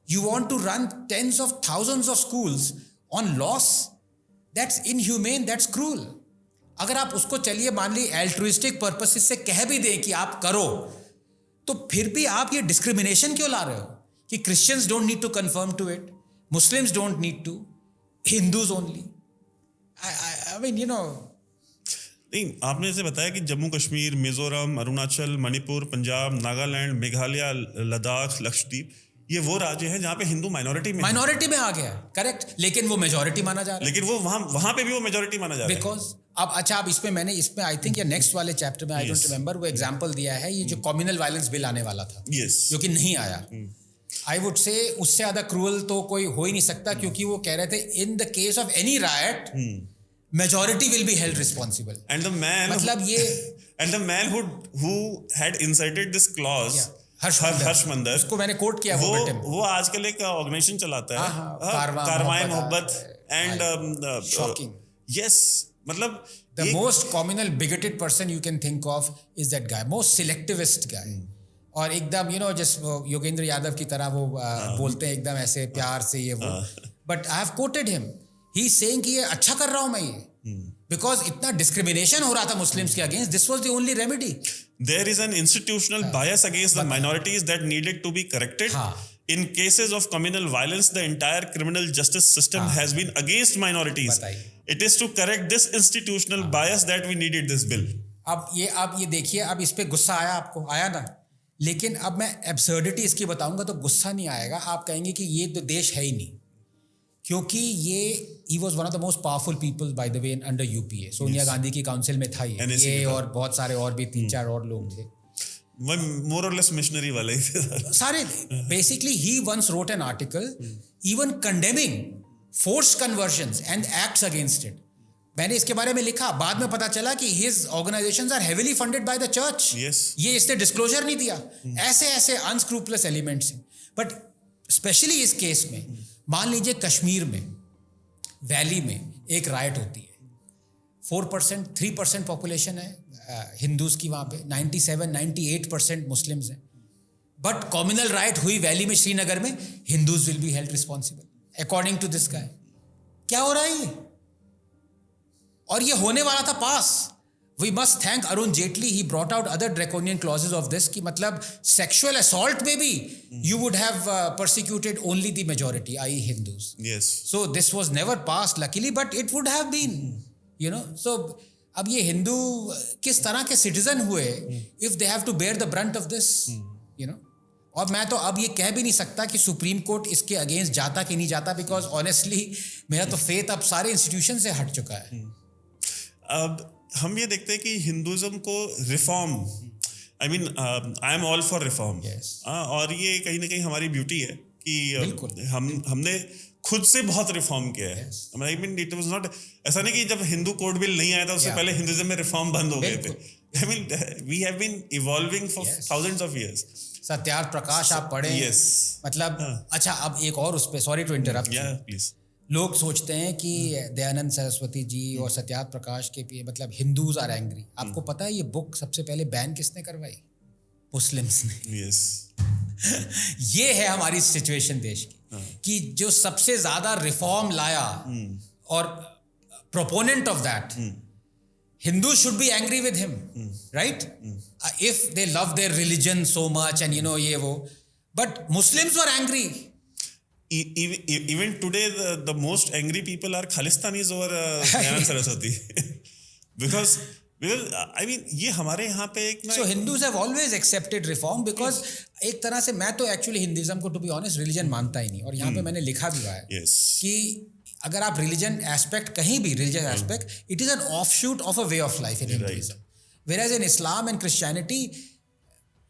You want to run tens of thousands of schools on loss? That's inhuman, that's cruel. अगर आप उसको चलिए मान ली एल्ट्रुइस्टिक पर्पसेस से कह भी दें कि आप करो, तो फिर भी आप ये डिस्क्रिमिनेशन क्यों ला रहे हो कि Christians don't need to conform to it, Muslims don't need to, Hindus only? I mean you know. नहीं, आपने जैसे बताया कि जम्मू कश्मीर, मिजोरम, अरुणाचल, मणिपुर, पंजाब, नागालैंड, मेघालय, लद्दाख, लक्षद्वीप, ये वो राज्य हैं जहाँ पे हिंदू माइनॉरिटी में आ गया, करेक्ट, लेकिन वो मेजॉरिटी माना जा रहा है. लेकिन वो वहाँ पे भी वो मेजॉरिटी माना जा रहा है. बिकॉज अब अच्छा, अब इसमें आई थिंक या नेक्स्ट वाले चैप्टर में, आई डोंट रिमेंबर, वो एग्जांपल दिया है, ये जो कम्युनल वायलेंस बिल आने वाला था, जो कि नहीं आया. आई वुड से उससे ज़्यादा क्रूअल तो कोई हो ही नहीं सकता, क्योंकि वो कह रहे थे in the case of any riot majority will be held responsible. And the man, मतलब ये and the man who had inserted this clause, Harsh Mander, उसको मैंने कोट किया. वो आजकल एक ऑर्गेनाइजेशन चलाता है, कारवां मोहब्बत, एंड शॉकिंग. यस, मतलब the most communal bigoted person you can think of is that guy, most selectivist guy. और एकदम जस्ट योगेंद्र यादव की तरह वो बोलते हैं एकदम ऐसे प्यार से ये वो. But I have coated him, he is saying कि ये अच्छा कर रहा हूं मैं ये, बिकॉज इतना डिस्क्रिमिनेशन हो रहा था मुस्लिम्स के against. This was the only remedy. There is an institutional bias against the minorities that needed to be corrected. In cases of communal violence, the entire criminal justice system has been against minorities. It is to correct this institutional bias that we needed this bill. अब ये देखिए, अब इस पे गुस्सा आया आपको, आया ना? लेकिन अब मैं एब्सर्डिटी इसकी बताऊंगा तो गुस्सा नहीं आएगा. आप कहेंगे कि ये तो देश है ही नहीं, क्योंकि he was one of the most powerful people by the way under UPA. Sonia Gandhi की काउंसिल में था ये और बहुत सारे और भी 3-4 और लोग थे. More or less missionary वाले ही थे सारे. Basically he once wrote an article even condemning forced conversions and acts against it. मैंने इसके बारे में लिखा, बाद में पता चला कि his organizations are heavily funded by the church. ये इसने डिस्क्लोजर नहीं दिया. ऐसे unscrupulous elements हैं. बट स्पेशली इस केस में मान लीजिए कश्मीर में वैली में एक राइट होती है, 4%, 3% पॉपुलेशन है हिंदूज की वहाँ पे, 97-98% मुस्लिम्स हैं. बट कम्युनल राइट हुई वैली में, श्रीनगर में, Hindus will be held responsible according to this guy. क्या हो रहा है ये? और ये होने वाला था पास. We must thank Arun Jaitley. He brought out other draconian clauses of this कि मतलब sexual assault में भी you would have persecuted only the majority, i.e. Hindus. Yes. So this was never passed luckily, but it would have been, So अब ये हिंदू किस तरह के सिटीजन हुए if they have to bear the brunt of this, और मैं तो अब ये कह भी नहीं सकता कि सुप्रीम कोर्ट इसके अगेंस्ट जाता कि नहीं जाता, बिकॉज ऑनेस्टली मेरा तो फेथ अब सारे इंस्टीट्यूशन से हट चुका है. अब हम ये देखते हैं कि हिंदुज़म को reform, I am all for reform, और ये कहीं ना कहीं हमारी ब्यूटी है कि हमने खुद से बहुत रिफॉर्म किया है. I mean it was not, ऐसा नहीं कि जब हिंदू कोड बिल नहीं आया था उससे पहले हिंदुइज्म में रिफॉर्म बंद हो गए थे. I mean we have been evolving for thousands of years. Satyarth Prakash आप पढ़े. Yes. मतलब अच्छा, अब एक और उस पे, sorry to interrupt. Yeah, please. लोग सोचते हैं कि दयानंद सरस्वती जी और सत्यार्थ प्रकाश के पे मतलब हिंदूज आर एंग्री. आपको पता है ये बुक सबसे पहले बैन किसने करवाई? मुस्लिम्स ने. Yes. ये है हमारी सिचुएशन देश की, कि जो सबसे ज्यादा रिफॉर्म लाया और proponent of that, Hindus should be angry with him, right? If they love their religion so much and ये वो, but Muslims were angry. Even today, the most angry people are Khalistanis over Dayanand Saraswati. because I mean ये हमारे यहाँ पे एक ना. So Hindus have always accepted reform because एक तरह से मैं तो actually Hinduism को to be honest religion मानता ही नहीं, और यहाँ पे मैंने लिखा भी हुआ है कि अगर आप रिलीजन एस्पेक्ट कहीं भी religious aspect, it is an offshoot of a way of life in Hinduism, whereas in Islam and Christianity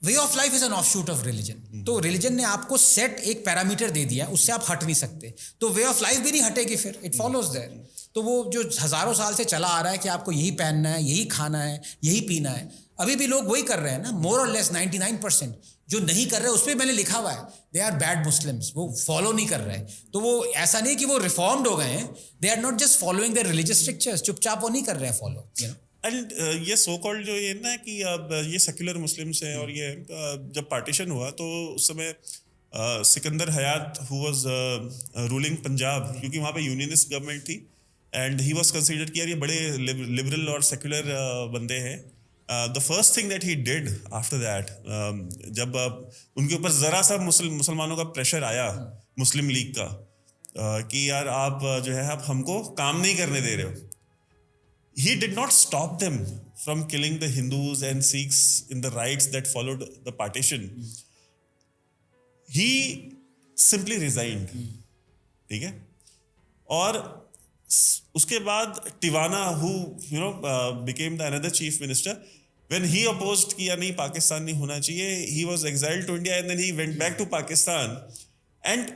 way of life is an offshoot of religion. तो रिलीजन ने आपको सेट एक पैरामीटर दे दिया, उससे आप हट नहीं सकते, तो वे ऑफ लाइफ भी नहीं हटेगी, फिर इट फॉलोज देयर. तो वो जो हजारों साल से चला आ रहा है कि आपको यही पहनना है, यही खाना है, यही पीना है, अभी भी लोग वही कर रहे हैं ना, मोर और लेस 99%. जो नहीं कर रहे उस पर मैंने लिखा हुआ है दे आर बैड मुस्लिम्स, वो फॉलो नहीं कर रहे. तो वो ऐसा नहीं कि वो रिफॉर्म्ड हो गए हैं, they are not just following their religious strictures, चुपचाप वो नहीं कर रहे हैं फॉलो, यू नो. एंड ये सो कॉल्ड जो ये ना कि अब ये सेक्युलर मुस्लिम्स हैं, और ये जब पार्टीशन हुआ तो उस समय सिकंदर हयात हु वाज रूलिंग पंजाब, क्योंकि वहाँ पे यूनियनिस्ट गवर्नमेंट थी, एंड ही वाज कंसीडर्ड कि यार ये बड़े लिबरल और सेक्युलर बंदे हैं. The first thing that he did after that, जब उनके ऊपर ज़रा सा मुसलमानों का प्रेशर आया मुस्लिम लीग का, कि यार आप जो है आप हमको काम नहीं करने दे रहे हो, he did not stop them from killing the Hindus and Sikhs in the riots that followed the partition. He simply resigned. ठीक है. और उसके बाद Tiwana who became the another chief minister, when he opposed कि यार नहीं पाकिस्तान नहीं होना चाहिए, he was exiled to India and then he went back to Pakistan. And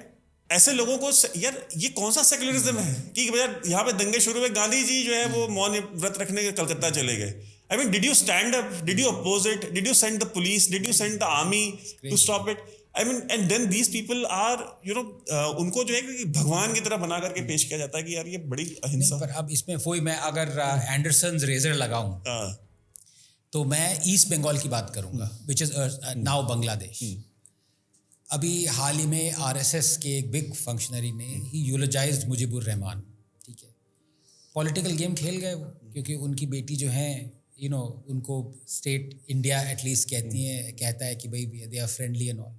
ऐसे लोगों को यार ये कौन सा सेक्युलरिज्म है कि यार यहाँ पे दंगे शुरू हुए, गांधी जी जो है वो मौन व्रत रखने के कलकत्ता चले गए. I mean, did you stand up? Did you oppose it? Did you send the police? Did you send the army to stop it? I mean, and then these people are, उनको जो है कि भगवान की तरह बना करके पेश किया जाता है कि यार ये बड़ी अहिंसा. पर अब इसमें वही मैं अगर एंडरसन्स रेजर लगाऊं तो मैं ईस्ट बंगाल की बात करूंगा, विच इज नाउ बांग्लादेश. अभी हाल ही में आरएसएस के एक बिग फंक्शनरी ने ही यूलोजाइज्ड मुजीबुर रहमान. ठीक है, पॉलिटिकल गेम खेल गए वो, क्योंकि उनकी बेटी जो है उनको स्टेट इंडिया एटलीस्ट कहता है कि भाई they are friendly and all.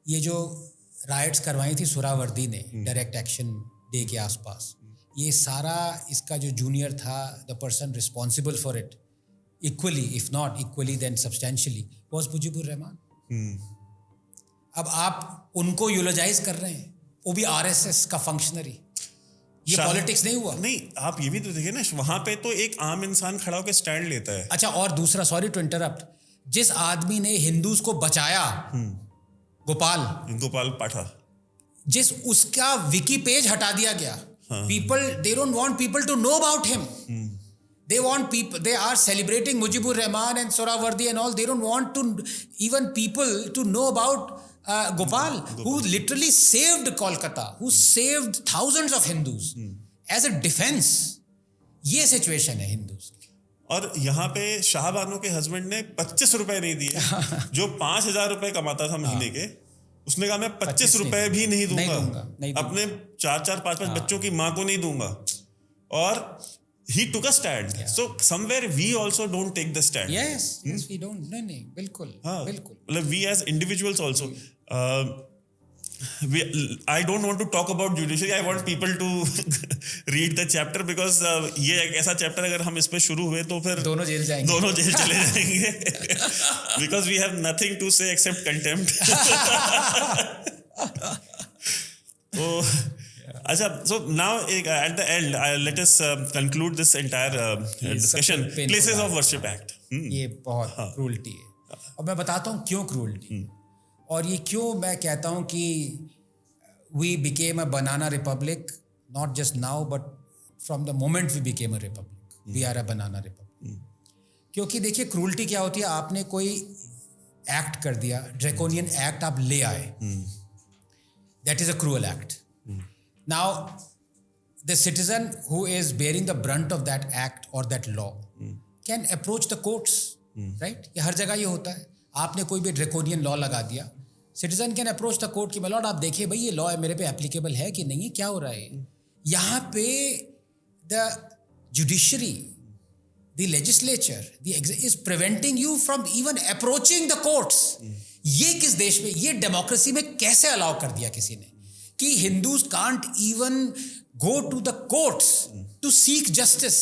ये जो राइट्स करवाई थी सुहरावर्दी ने डायरेक्ट एक्शन डे के आसपास, ये सारा इसका जो जूनियर था, the person responsible for it equally, if not equally then substantially, was Mujibur Rahman. अब आप उनको यूलोजाइज कर रहे हैं, वो भी आरएसएस का फंक्शनरी. ये पॉलिटिक्स नहीं हुआ? नहीं, आप ये भी तो देखिए ना, वहां पे तो एक आम इंसान खड़ा होकर स्टैंड लेता है. अच्छा, और दूसरा, सॉरी टू इंटरप्ट, जिस आदमी ने हिंदूज को बचाया, गोपाल पाठा, जिस उसका विकी पेज हटा दिया गया. People, they don't want people to know about him. They want people, they are celebrating Mujibur Rahman and Sohrawardi and all. They don't want to even people to know about Gopal, who literally saved Kolkata, who saved thousands of Hindus as a defense. ये situation है Hindus. और यहाँ पे शाहबानो के हस्बैंड ने 25 रुपए नहीं दिए, जो 5,000 रुपए कमाता था महीने के. उसने कहा मैं 25 रुपए भी नहीं दूंगा, अपने 4-4, 5-5 बच्चों की माँ को नहीं दूंगा. और he took a stand. So somewhere we also don't take the stand. Yes, we don't. नहीं, बिल्कुल. मतलब we as individuals also. I don't want to talk about judiciary. I want people to read the chapter because ये एक ऐसा chapter अगर हम इस पे शुरू हुए तो फिर दोनों जेल चले जाएंगे. Because we have nothing to say except contempt. तो अच्छा, so now at the end let us conclude this entire discussion. Places of Worship Act. ये बहुत क्रूल्टी है, और मैं बताता हूँ क्यों क्रूल्टी, और ये क्यों मैं कहता हूँ कि we became a banana republic, not just now, but from the moment we became a republic. We are a banana republic. क्योंकि देखिए क्रूल्टी क्या होती है, आपने कोई एक्ट कर दिया, ड्रैकोनियन एक्ट आप ले आए, that is a cruel act. Now the citizen who is bearing the brunt of that act or that law can approach the courts, right? ये हर जगह ये होता है. आपने कोई भी ड्रैकोनियन लॉ लगा दिया, citizen can approach the court कि my lord आप देखिए भाई ये लॉ है मेरे पे एप्लीकेबल है कि नहीं है, क्या हो रहा है. यहाँ पे the judiciary, the legislature, is preventing you from even approaching the courts. ये किस देश में, ये डेमोक्रेसी में कैसे अलाउ कर दिया किसी ने कि Hindus can't even go to the courts to seek justice.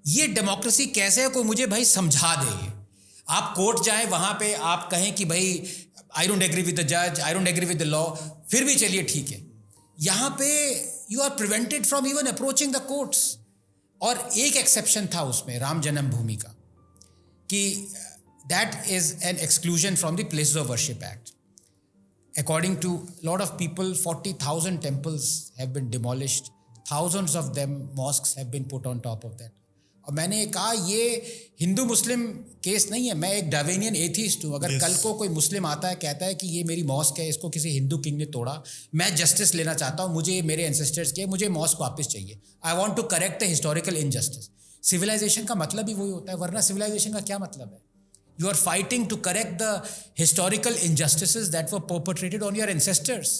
ये डेमोक्रेसी कैसे है, कोई मुझे भाई समझा दे. आप कोर्ट जाएं, वहां पे आप कहें कि भाई I don't agree with the जज, I don't agree with the law, फिर भी चलिए ठीक है. यहाँ पे you are prevented from even approaching the courts. और एक एक्सेप्शन था उसमें राम जन्मभूमि का कि that is an exclusion from the places of worship act. According to a lot of people, 40,000 temples have been demolished. Thousands of them mosques have been put on top of that. और मैंने कहा ये हिंदू मुस्लिम केस नहीं है, मैं एक डार्विनियन एथीस्ट हूँ. अगर कल को कोई मुस्लिम आता है कहता है कि ये मेरी मॉस्क है, इसको किसी हिंदू किंग ने तोड़ा, मैं जस्टिस लेना चाहता हूँ, मुझे मेरे एंसेस्टर्स के, मुझे मॉस्क वापस चाहिए. I want to correct the historical injustice. Civilisation का मतलब ही वही होता है, वरना सिविलाइजेशन का क्या मतलब है? You are fighting to correct the historical injustices that were perpetrated on your ancestors.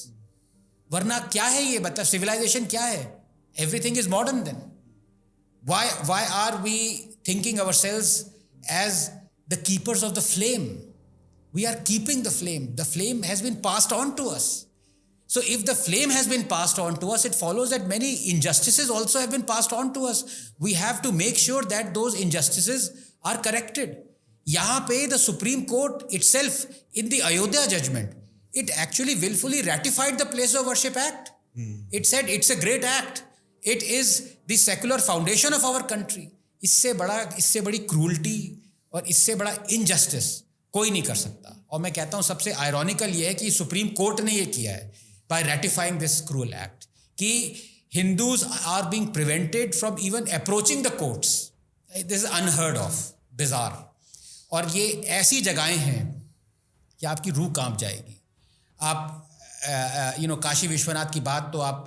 वरना क्या है ये, मतलब civilization क्या है? Everything is modern then. Why are we thinking ourselves as the keepers of the flame? We are keeping the flame. The flame has been passed on to us. So if the flame has been passed on to us, it follows that many injustices also have been passed on to us. We have to make sure that those injustices are corrected. यहाँ पे the Supreme Court itself in the Ayodhya judgment, it actually willfully ratified the Place of Worship Act. It said it's a great act. It is the secular foundation of our country. इससे बड़ी क्रूल्टी और इससे बड़ा इनजस्टिस कोई नहीं कर सकता. और मैं कहता हूँ सबसे आयरॉनिकल ये है कि सुप्रीम कोर्ट ने ये किया है by ratifying this cruel act कि Hindus are being prevented from even approaching the courts. This is unheard of, bizarre. और ये ऐसी जगहें हैं कि आपकी रूह कांप जाएगी. आप काशी विश्वनाथ की बात तो आप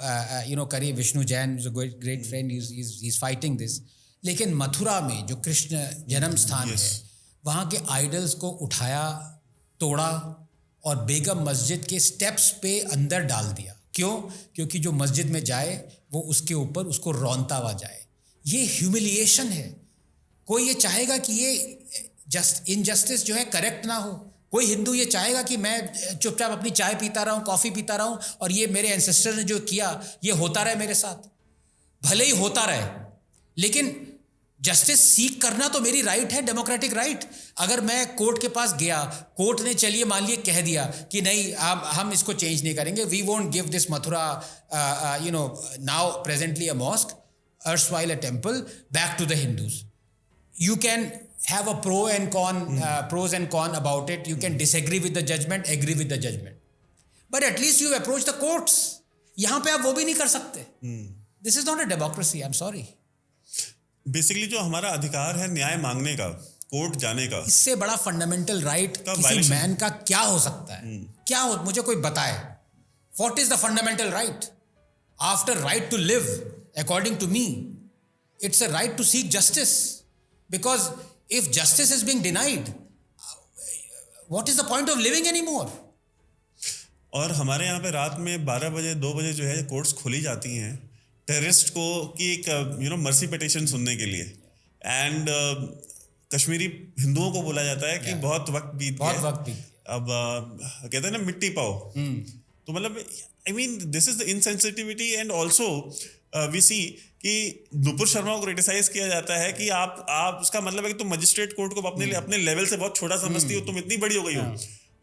करिए, Vishnu Jain is a great friend, he is fighting this. लेकिन मथुरा में जो कृष्ण जन्म स्थान है, वहाँ के आइडल्स को उठाया, तोड़ा और बेगम मस्जिद के स्टेप्स पे अंदर डाल दिया. क्यों? क्योंकि जो मस्जिद में जाए वो उसके ऊपर उसको रौंदता हुआ जाए. ये ह्यूमिलिएशन है. कोई ये चाहेगा कि ये इनजस्टिस जो है करेक्ट ना हो? कोई हिंदू ये चाहेगा कि मैं चुपचाप अपनी चाय पीता रहूं, कॉफ़ी पीता रहूं और ये मेरे एंसेस्टर ने जो किया ये होता रहे मेरे साथ? भले ही होता रहे, लेकिन जस्टिस सीख करना तो मेरी राइट है, डेमोक्रेटिक राइट. अगर मैं कोर्ट के पास गया, कोर्ट ने चलिए मान लिए कह दिया कि नहीं हम इसको चेंज नहीं करेंगे, we won't give this Mathura now presently a mosque, erstwhile a temple, back to the Hindus. You can have a pros and con about it. You can disagree with the judgment, agree with the judgment, but at least you approach the courts. यहाँ पे आप वो भी नहीं कर सकते. This is not a democracy. I'm sorry. Basically जो हमारा अधिकार है न्याय मांगने का, कोर्ट जाने का, इससे बड़ा फंडामेंटल राइट किसी मैन का क्या हो सकता है? क्या हो, मुझे कोई बताए. What is the fundamental right? After right to live, according to me, it's a right to seek justice. Because if justice is being denied, what is the point of living anymore? और हमारे यहाँ पे रात में 12 बजे 2 बजे जो है कोर्ट्स खोली जाती हैं टेररिस्ट को की एक मर्सी पिटिशन सुनने के लिए. एंड कश्मीरी हिंदुओं को बोला जाता है कि बहुत वक्त बीत गया, अब कहते हैं ना मिट्टी पाओ. तो मतलब I mean this is the insensitivity. And also we see कि नुपुर शर्मा को क्रिटिसाइज किया जाता है कि आप उसका मतलब है कि तुम मजिस्ट्रेट कोर्ट को अपने लेवल से बहुत छोटा समझती हो, तुम इतनी बड़ी हो गई हो.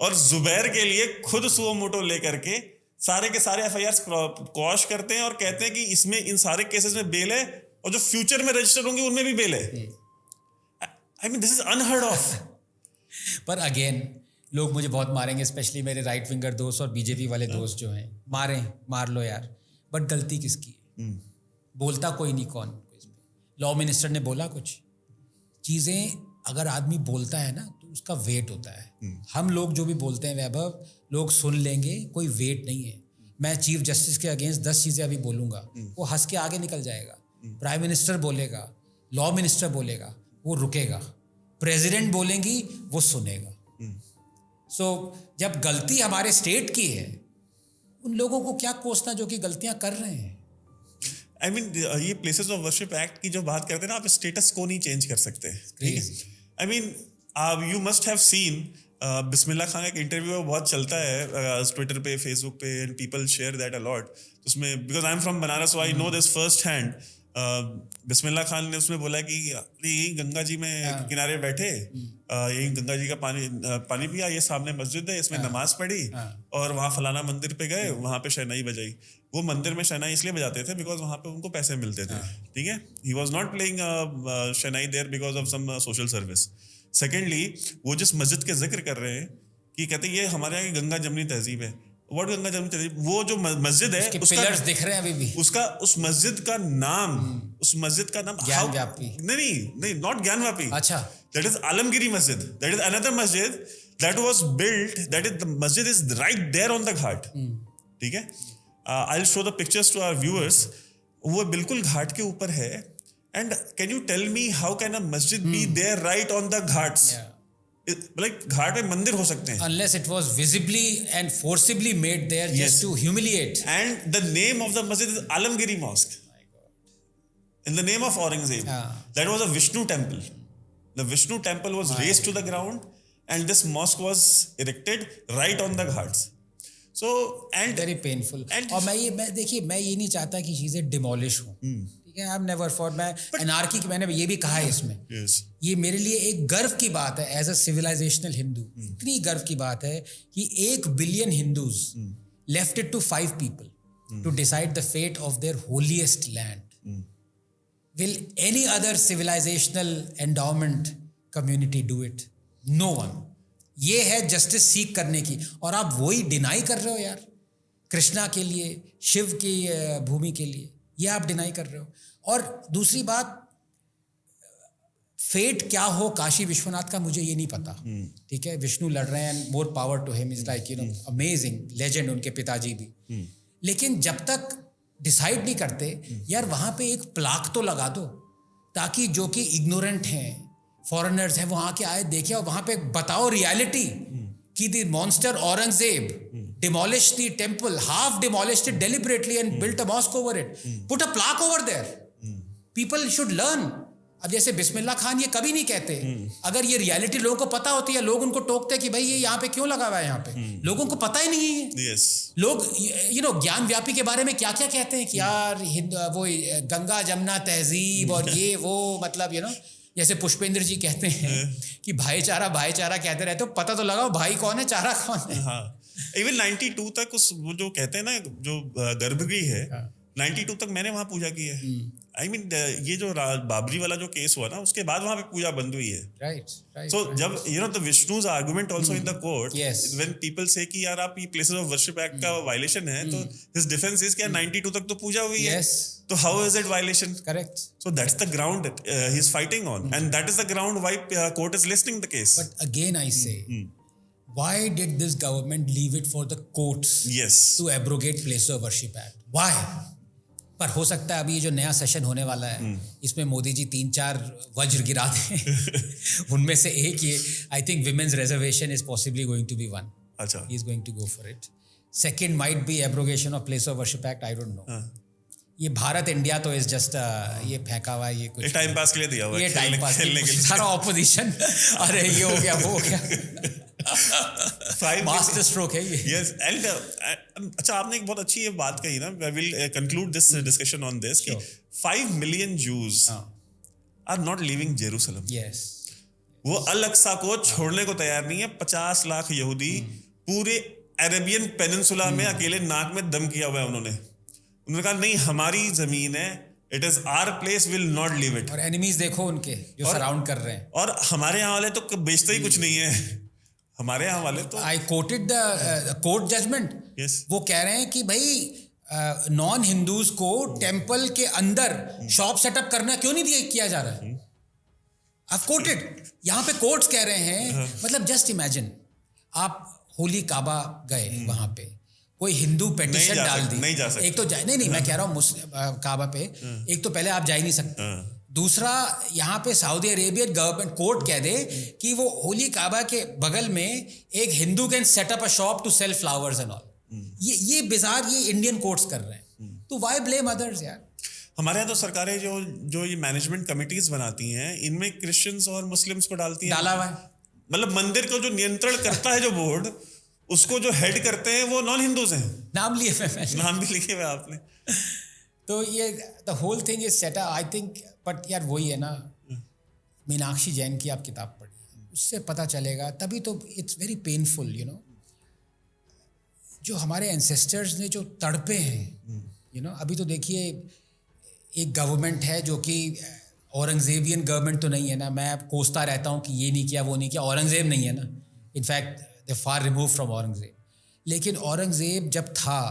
और जुबैर के लिए खुद सुओ मोटो लेकर के सारे के सारे एफआईआर क्वॉश करते हैं और कहते हैं कि इसमें इन सारे केसेस में बेल है और जो फ्यूचर में रजिस्टर होंगे उनमें भी बेल है. आई mean this is unheard of. पर अगेन लोग मुझे बहुत मारेंगे, स्पेशली मेरे राइट विंगर दोस्त और बीजेपी वाले दोस्त जो हैं, मार लो यार, बट गलती किसकी है? बोलता कोई नहीं, कौन? लॉ मिनिस्टर ने बोला कुछ चीज़ें? अगर आदमी बोलता है ना तो उसका वेट होता है। हम लोग जो भी बोलते हैं वैभव, लोग सुन लेंगे, कोई वेट नहीं है। मैं चीफ जस्टिस के अगेंस्ट 10 चीज़ें अभी बोलूँगा, वो हंस के आगे निकल जाएगा। प्राइम मिनिस्टर बोलेगा, लॉ मिनिस्टर बोलेगा, वो रुकेगा। प्रेसिडेंट बोलेंगी, वो सुनेगा। सो जब गलती हमारे स्टेट की है, उन लोगों को क्या कोसना जो कि गलतियां कर रहे हैं। आई मीन ये प्लेसेस ऑफ वर्शिप एक्ट की जो बात करते हैं ना, आप स्टेटस को नहीं चेंज कर सकते। I mean you must have seen Bismillah Khan का एक इंटरव्यू बहुत चलता है ट्विटर पे, फेसबुक पे, and people share that a lot. उसमें because I am from Banaras, so I know this first hand. Bismillah Khan ने उसमें बोला कि यही गंगा जी में किनारे बैठे, यही गंगा जी का पानी पिया, ये सामने मस्जिद है, इसमें नमाज पढ़ी, और वहाँ फलाना मंदिर पे गए, वहाँ पे शहनाई बजाई। वो मंदिर में शहनाई इसलिए बजाते थे बिकॉज वहाँ पे उनको पैसे मिलते थे, ठीक है। He was not playing shehnai there because of some social service. Secondly, वो जिस मस्जिद के जिक्र कर रहे हैं कि कहते हैं ये हमारे यहाँ की गंगा जमनी तहजीब है। व्हाट गंगा जमनी तहजीब? वो जो मस्जिद है उसका पिलर्स दिख रहे हैं अभी भी। उसका उस मस्जिद का नाम ज्ञानव्यापी। नहीं, नॉट ज्ञानव्यापी। अच्छा, that is Alamgiri Masjid. That is another masjid that was built, that is the masjid is right there on the ghat, ठीक है। I will show the pictures to our viewers. वो बिल्कुल घाट के ऊपर है। And can you tell me how can a masjid be there right on the ghats? Like घाट में मंदिर हो सकते हैं unless it was visibly and forcibly made there just to humiliate. And the name of the masjid is Alamgiri Mosque. In the name of Aurangzeb. That was a Vishnu temple. The Vishnu temple was razed to the ground, and this mosque was erected right on the ghats. So and very painful. और मैं देखिए, मैं ये नहीं चाहता कि चीजें डिमोलिश हो, ठीक है। आई एम नेवर फॉर, मैं एनार्की की, मैंने ये भी कहा है इसमें। ये मेरे लिए एक गर्व की बात है एज अ सिविलाइजेशनल हिंदू। इतनी गर्व की बात है कि 1 billion Hindus left it to 5 people to decide the fate of their holiest land. Will any other civilisational endowment community do it? No one. ये है जस्टिस सीख करने की, और आप वही डिनाई कर रहे हो यार, कृष्णा के लिए, शिव की भूमि के लिए, ये आप डिनाई कर रहे हो। और दूसरी बात, फेट क्या हो काशी विश्वनाथ का मुझे ये नहीं पता, ठीक है। विष्णु लड़ रहे हैं, more power to him, is like you know amazing, legend उनके पिताजी भी। लेकिन जब तक डिसाइड नहीं करते यार, वहाँ पे एक प्लाक तो लगा दो, ताकि जो कि इग्नोरेंट हैं, फॉरेनर्स हैं, वो आके आए, देखे, और वहाँ पे बताओ रियलिटी कि the monster Aurangzeb demolished the temple, half demolished it deliberately and built a mosque over it. Put a plaque over there. People should learn. अब जैसे बिस्मिल्लाह खान ये कभी नहीं कहते। अगर ये रियलिटी लोगों को पता होती है, लोग उनको टोकते कि भाई ये यहाँ पे क्यों लगा हुआ है, यहाँ पे लोगों को पता ही नहीं है। yes. लोग ज्ञान व्यापी के बारे में क्या क्या कहते हैं कि यार वो गंगा जमुना तहजीब और ये वो, मतलब जैसे पुष्पेंद्र जी कहते हैं कि भाईचारा कहते रहते हो, पता तो लगाओ भाई कौन है, चारा कौन है। इवन 92 तक वो जो कहते हैं ना, जो गर्भगृह है, 92 तक मैंने वहाँ पूजा की है। आई मीन ये जो बाबरी वाला जो केस हुआ ना, उसके बाद वहाँ पे पूजा बंद हुई है। राइट। सो जब the Vishnu's argument also in the court, when people से कि यार आप ये प्लेसेस ऑफ वर्शिप एक्ट का वायलेशन है, तो हिज डिफेंस इज कि 92 तक तो पूजा हुई है, तो how is it violation? Correct. So that's the ground he is fighting on, and that is the ground why court is listening the case. But again I से, why did this government leave it for the courts to abrogate place of worship act? Why? पर हो सकता है अभी जो नया सेशन होने वाला है, इसमें मोदी जी 3-4 वज्र गिरा दें। उनमें से एक ये, I think women's reservation is possibly going to be one. अच्छा, he is going to go for it. Second might be abrogation of place of worship act, I don't know. ये भारत इंडिया तो इज जस्ट ये फेंका हुआ है, ये कुछ टाइम पास के लिए दिया हुआ है, ये टाइम पास के लिए सारा ऑपोजिशन, अरे ये हो गया, वो हो गया, मास्टर स्ट्रोक है ये। Yes, and अच्छा, आपने एक बहुत अच्छी ये बात कही ना, I will conclude this discussion on this, कि 5 million Jews are not leaving Jerusalem. Yes. वो अल-अक्सा को छोड़ने को तैयार नहीं है। 50 लाख यहूदी पूरे अरेबियन पेनिनसुला में अकेले नाक में दम किया हुआ है उन्होंने कहा नहीं, हमारी जमीन है, it is our place, will not leave it. और एनिमीज देखो उनके जो सराउंड कर रहे हैं, और हमारे यहाँ वाले तो बेचते ही कुछ नहीं है, हमारे यहाँ वाले तो I quoted the court judgement. Yes वो कह रहे हैं कि भाई नॉन हिंदूज को टेम्पल के अंदर शॉप सेटअप करना क्यों नहीं किया जा रहा है. I've quoted. यहाँ पे कोर्ट्स कह रहे हैं. मतलब जस्ट इमेजिन, आप होली काबा गए, वहां पे कोई हिंदू पेटिशन डाल दी. नहीं जा सकते. एक तो नहीं मैं कह रहा हूँ काबा पे एक तो पहले आप जा ही नहीं सकते. दूसरा, यहाँ पे सऊदी अरेबियन गवर्नमेंट कोर्ट कह दे कि वो होली काबा के बगल में एक Hindu can set up a shop to sell flowers and all. ये बिजार ये इंडियन कोर्ट्स कर रहे हैं. तो व्हाई ब्लेम अदर्स यार. हमारे यहाँ तो सरकारें जो ये मैनेजमेंट कमिटीज बनाती हैं, इनमें क्रिश्चियंस और मुस्लिम्स को डालती हैं. डाला हुआ है. मतलब मंदिर को जो नियंत्रण करता है जो बोर्ड, उसको जो हेड करते हैं वो नॉन हिंदूज हैं. नाम लिए हुए. नाम भी लिखे हुए आपने. तो ये the whole thing is set up I think. But यार वही है ना, मीनाक्षी जैन की आप किताब पढ़िए, उससे पता चलेगा. तभी तो it's very painful you know, जो हमारे एंसेस्टर्स ने जो तड़पे हैं यू नो. अभी तो देखिए एक गवर्नमेंट है जो कि औरंगजेबियन गवर्नमेंट तो नहीं है ना. मैं कोसता रहता हूँ कि ये नहीं किया वो नहीं किया. औरंगजेब नहीं है ना. In fact they far remove from Aurangzeb. लेकिन औरंगजेब जब था,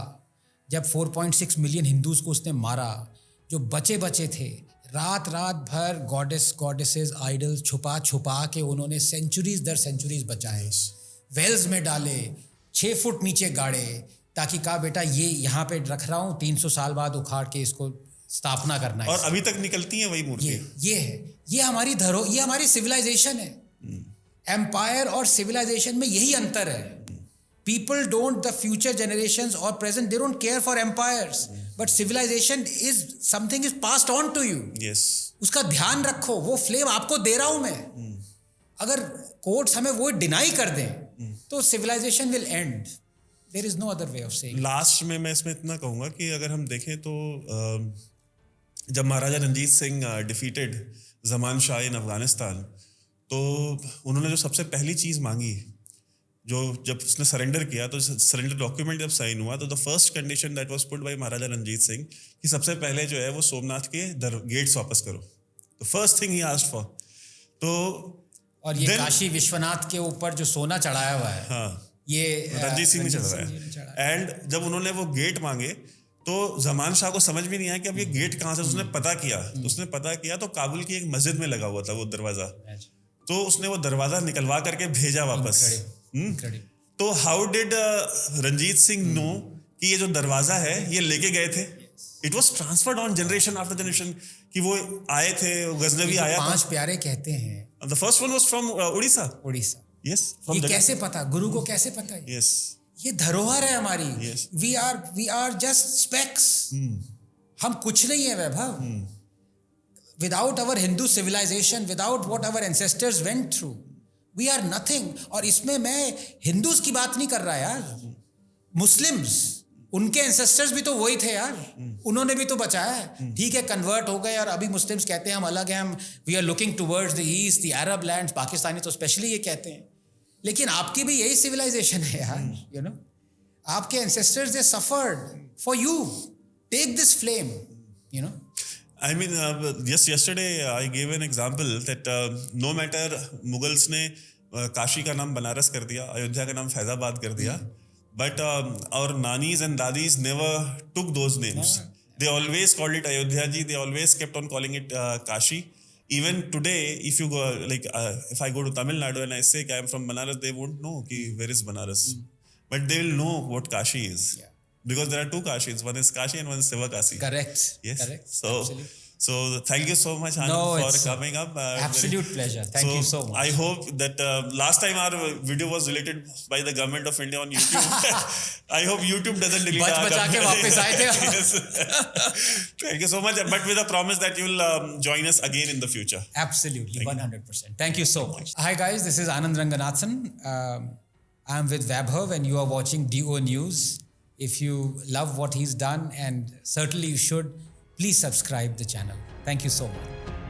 जब 4.6 मिलियन हिंदूज को उसने मारा, जो बचे थे, रात भर गॉडेसेस आइडल्स छुपा के उन्होंने सेंचुरीज दर सेंचुरीज बचाए. वेल्स में डाले, 6 फुट नीचे गाड़े, ताकि कहा बेटा ये यहाँ पे रख रहा हूँ, 300 साल बाद उखाड़ के इसको स्थापना करना है. और अभी तक निकलती हैं वही मूर्ति. ये है, ये हमारी ये हमारी सिविलाइजेशन है. एम्पायर और सिविलाइजेशन में यही अंतर है. People don't, the future generations और present, they don't care for empires, but civilisation is something is passed on to you. Yes, उसका ध्यान रखो. वो फ्लेम आपको दे रहा हूं मैं. अगर कोर्ट्स हमें वो डिनाई कर दें तो civilisation will end. There is no other way of saying. Last में मैं इसमें इतना कहूँगा कि अगर हम देखें तो जब महाराजा रंजीत सिंह डिफीटेड ज़मान शाह इन अफगानिस्तान, तो उन्होंने जो सबसे पहली चीज़ मांगी, जो जब उसने सरेंडर किया, तो सरेंडर डॉक्यूमेंट जब साइन हुआ, तो the first condition that was put by Maharaja Ranjit Singh कि सबसे पहले जो है वो सोमनाथ के गेट्स वापस करो. तो first thing he asked for. तो और ये काशी विश्वनाथ के ऊपर जो सोना चढ़ाया हुआ है, हाँ, ये रंजीत सिंह ने चढ़ाया. एंड जब उन्होंने वो गेट मांगे तो ज़मान शाह को समझ भी नहीं आया कि अब ये गेट कहाँ से. उसने पता किया तो काबुल की एक मस्जिद में लगा हुआ था वो दरवाज़ा. तो उसने वो दरवाज़ा निकलवा करके भेजा वापस. तो how did Ranjit Singh know कि ये जो दरवाज़ा है ये लेके गए थे? It was transferred on generation after generation. कि वो आए थे, गजनवी आया. 5 प्यारे कहते हैं. The first one was from Orissa. Yes. ये कैसे पता, गुरु को कैसे पता है? यस, ये धरोहर है हमारी. Yes. We are just specks. हम कुछ नहीं है Vaibhav. Without our Hindu civilisation, without what our ancestors went through, we are nothing. और इसमें मैं हिंदूज की बात नहीं कर रहा यार. मुस्लिम्स, उनके एंसेस्टर्स भी तो वही थे यार. उन्होंने भी तो बचाया है. ठीक है, कन्वर्ट हो गए और अभी मुस्लिम्स कहते हैं हम अलग हैं, हम we are looking towards the east, the Arab lands. Pakistani तो स्पेशली ये कहते हैं. लेकिन आपकी भी यही सिविलाइजेशन है यार. यू नो, आपके ancestors they suffered for you. Take this flame, you know. I mean, just yesterday I gave an example that no matter Mughals ने काशी का नाम बनारस कर दिया, अयोध्या का नाम फैजाबाद कर दिया, but our nannies and daddies never took those names. They always called it Ayodhya ji. They always kept on calling it Kashi. Even today, if you go if I go to Tamil Nadu and I say I am from Banaras, they won't know ki where is Banaras, but they will know what Kashi is. Yeah. Because there are 2 Kashis, one is Kashi and one is Sivakasi. Correct. Yes. Correct. So thank you so much, Anand, for coming up. Absolute pleasure. Thank you so much. I hope that last time our video was deleted by the government of India on YouTube. I hope YouTube doesn't delete our बचा के वापस आए थे. Yes. Thank you so much, but with a promise that you will join us again in the future. Absolutely, 100%. Thank you so much. Hi guys, this is Anand Ranganathan. I am with Vaibhav and you are watching DO News. If you love what he's done, and certainly you should, please subscribe the channel. Thank you so much.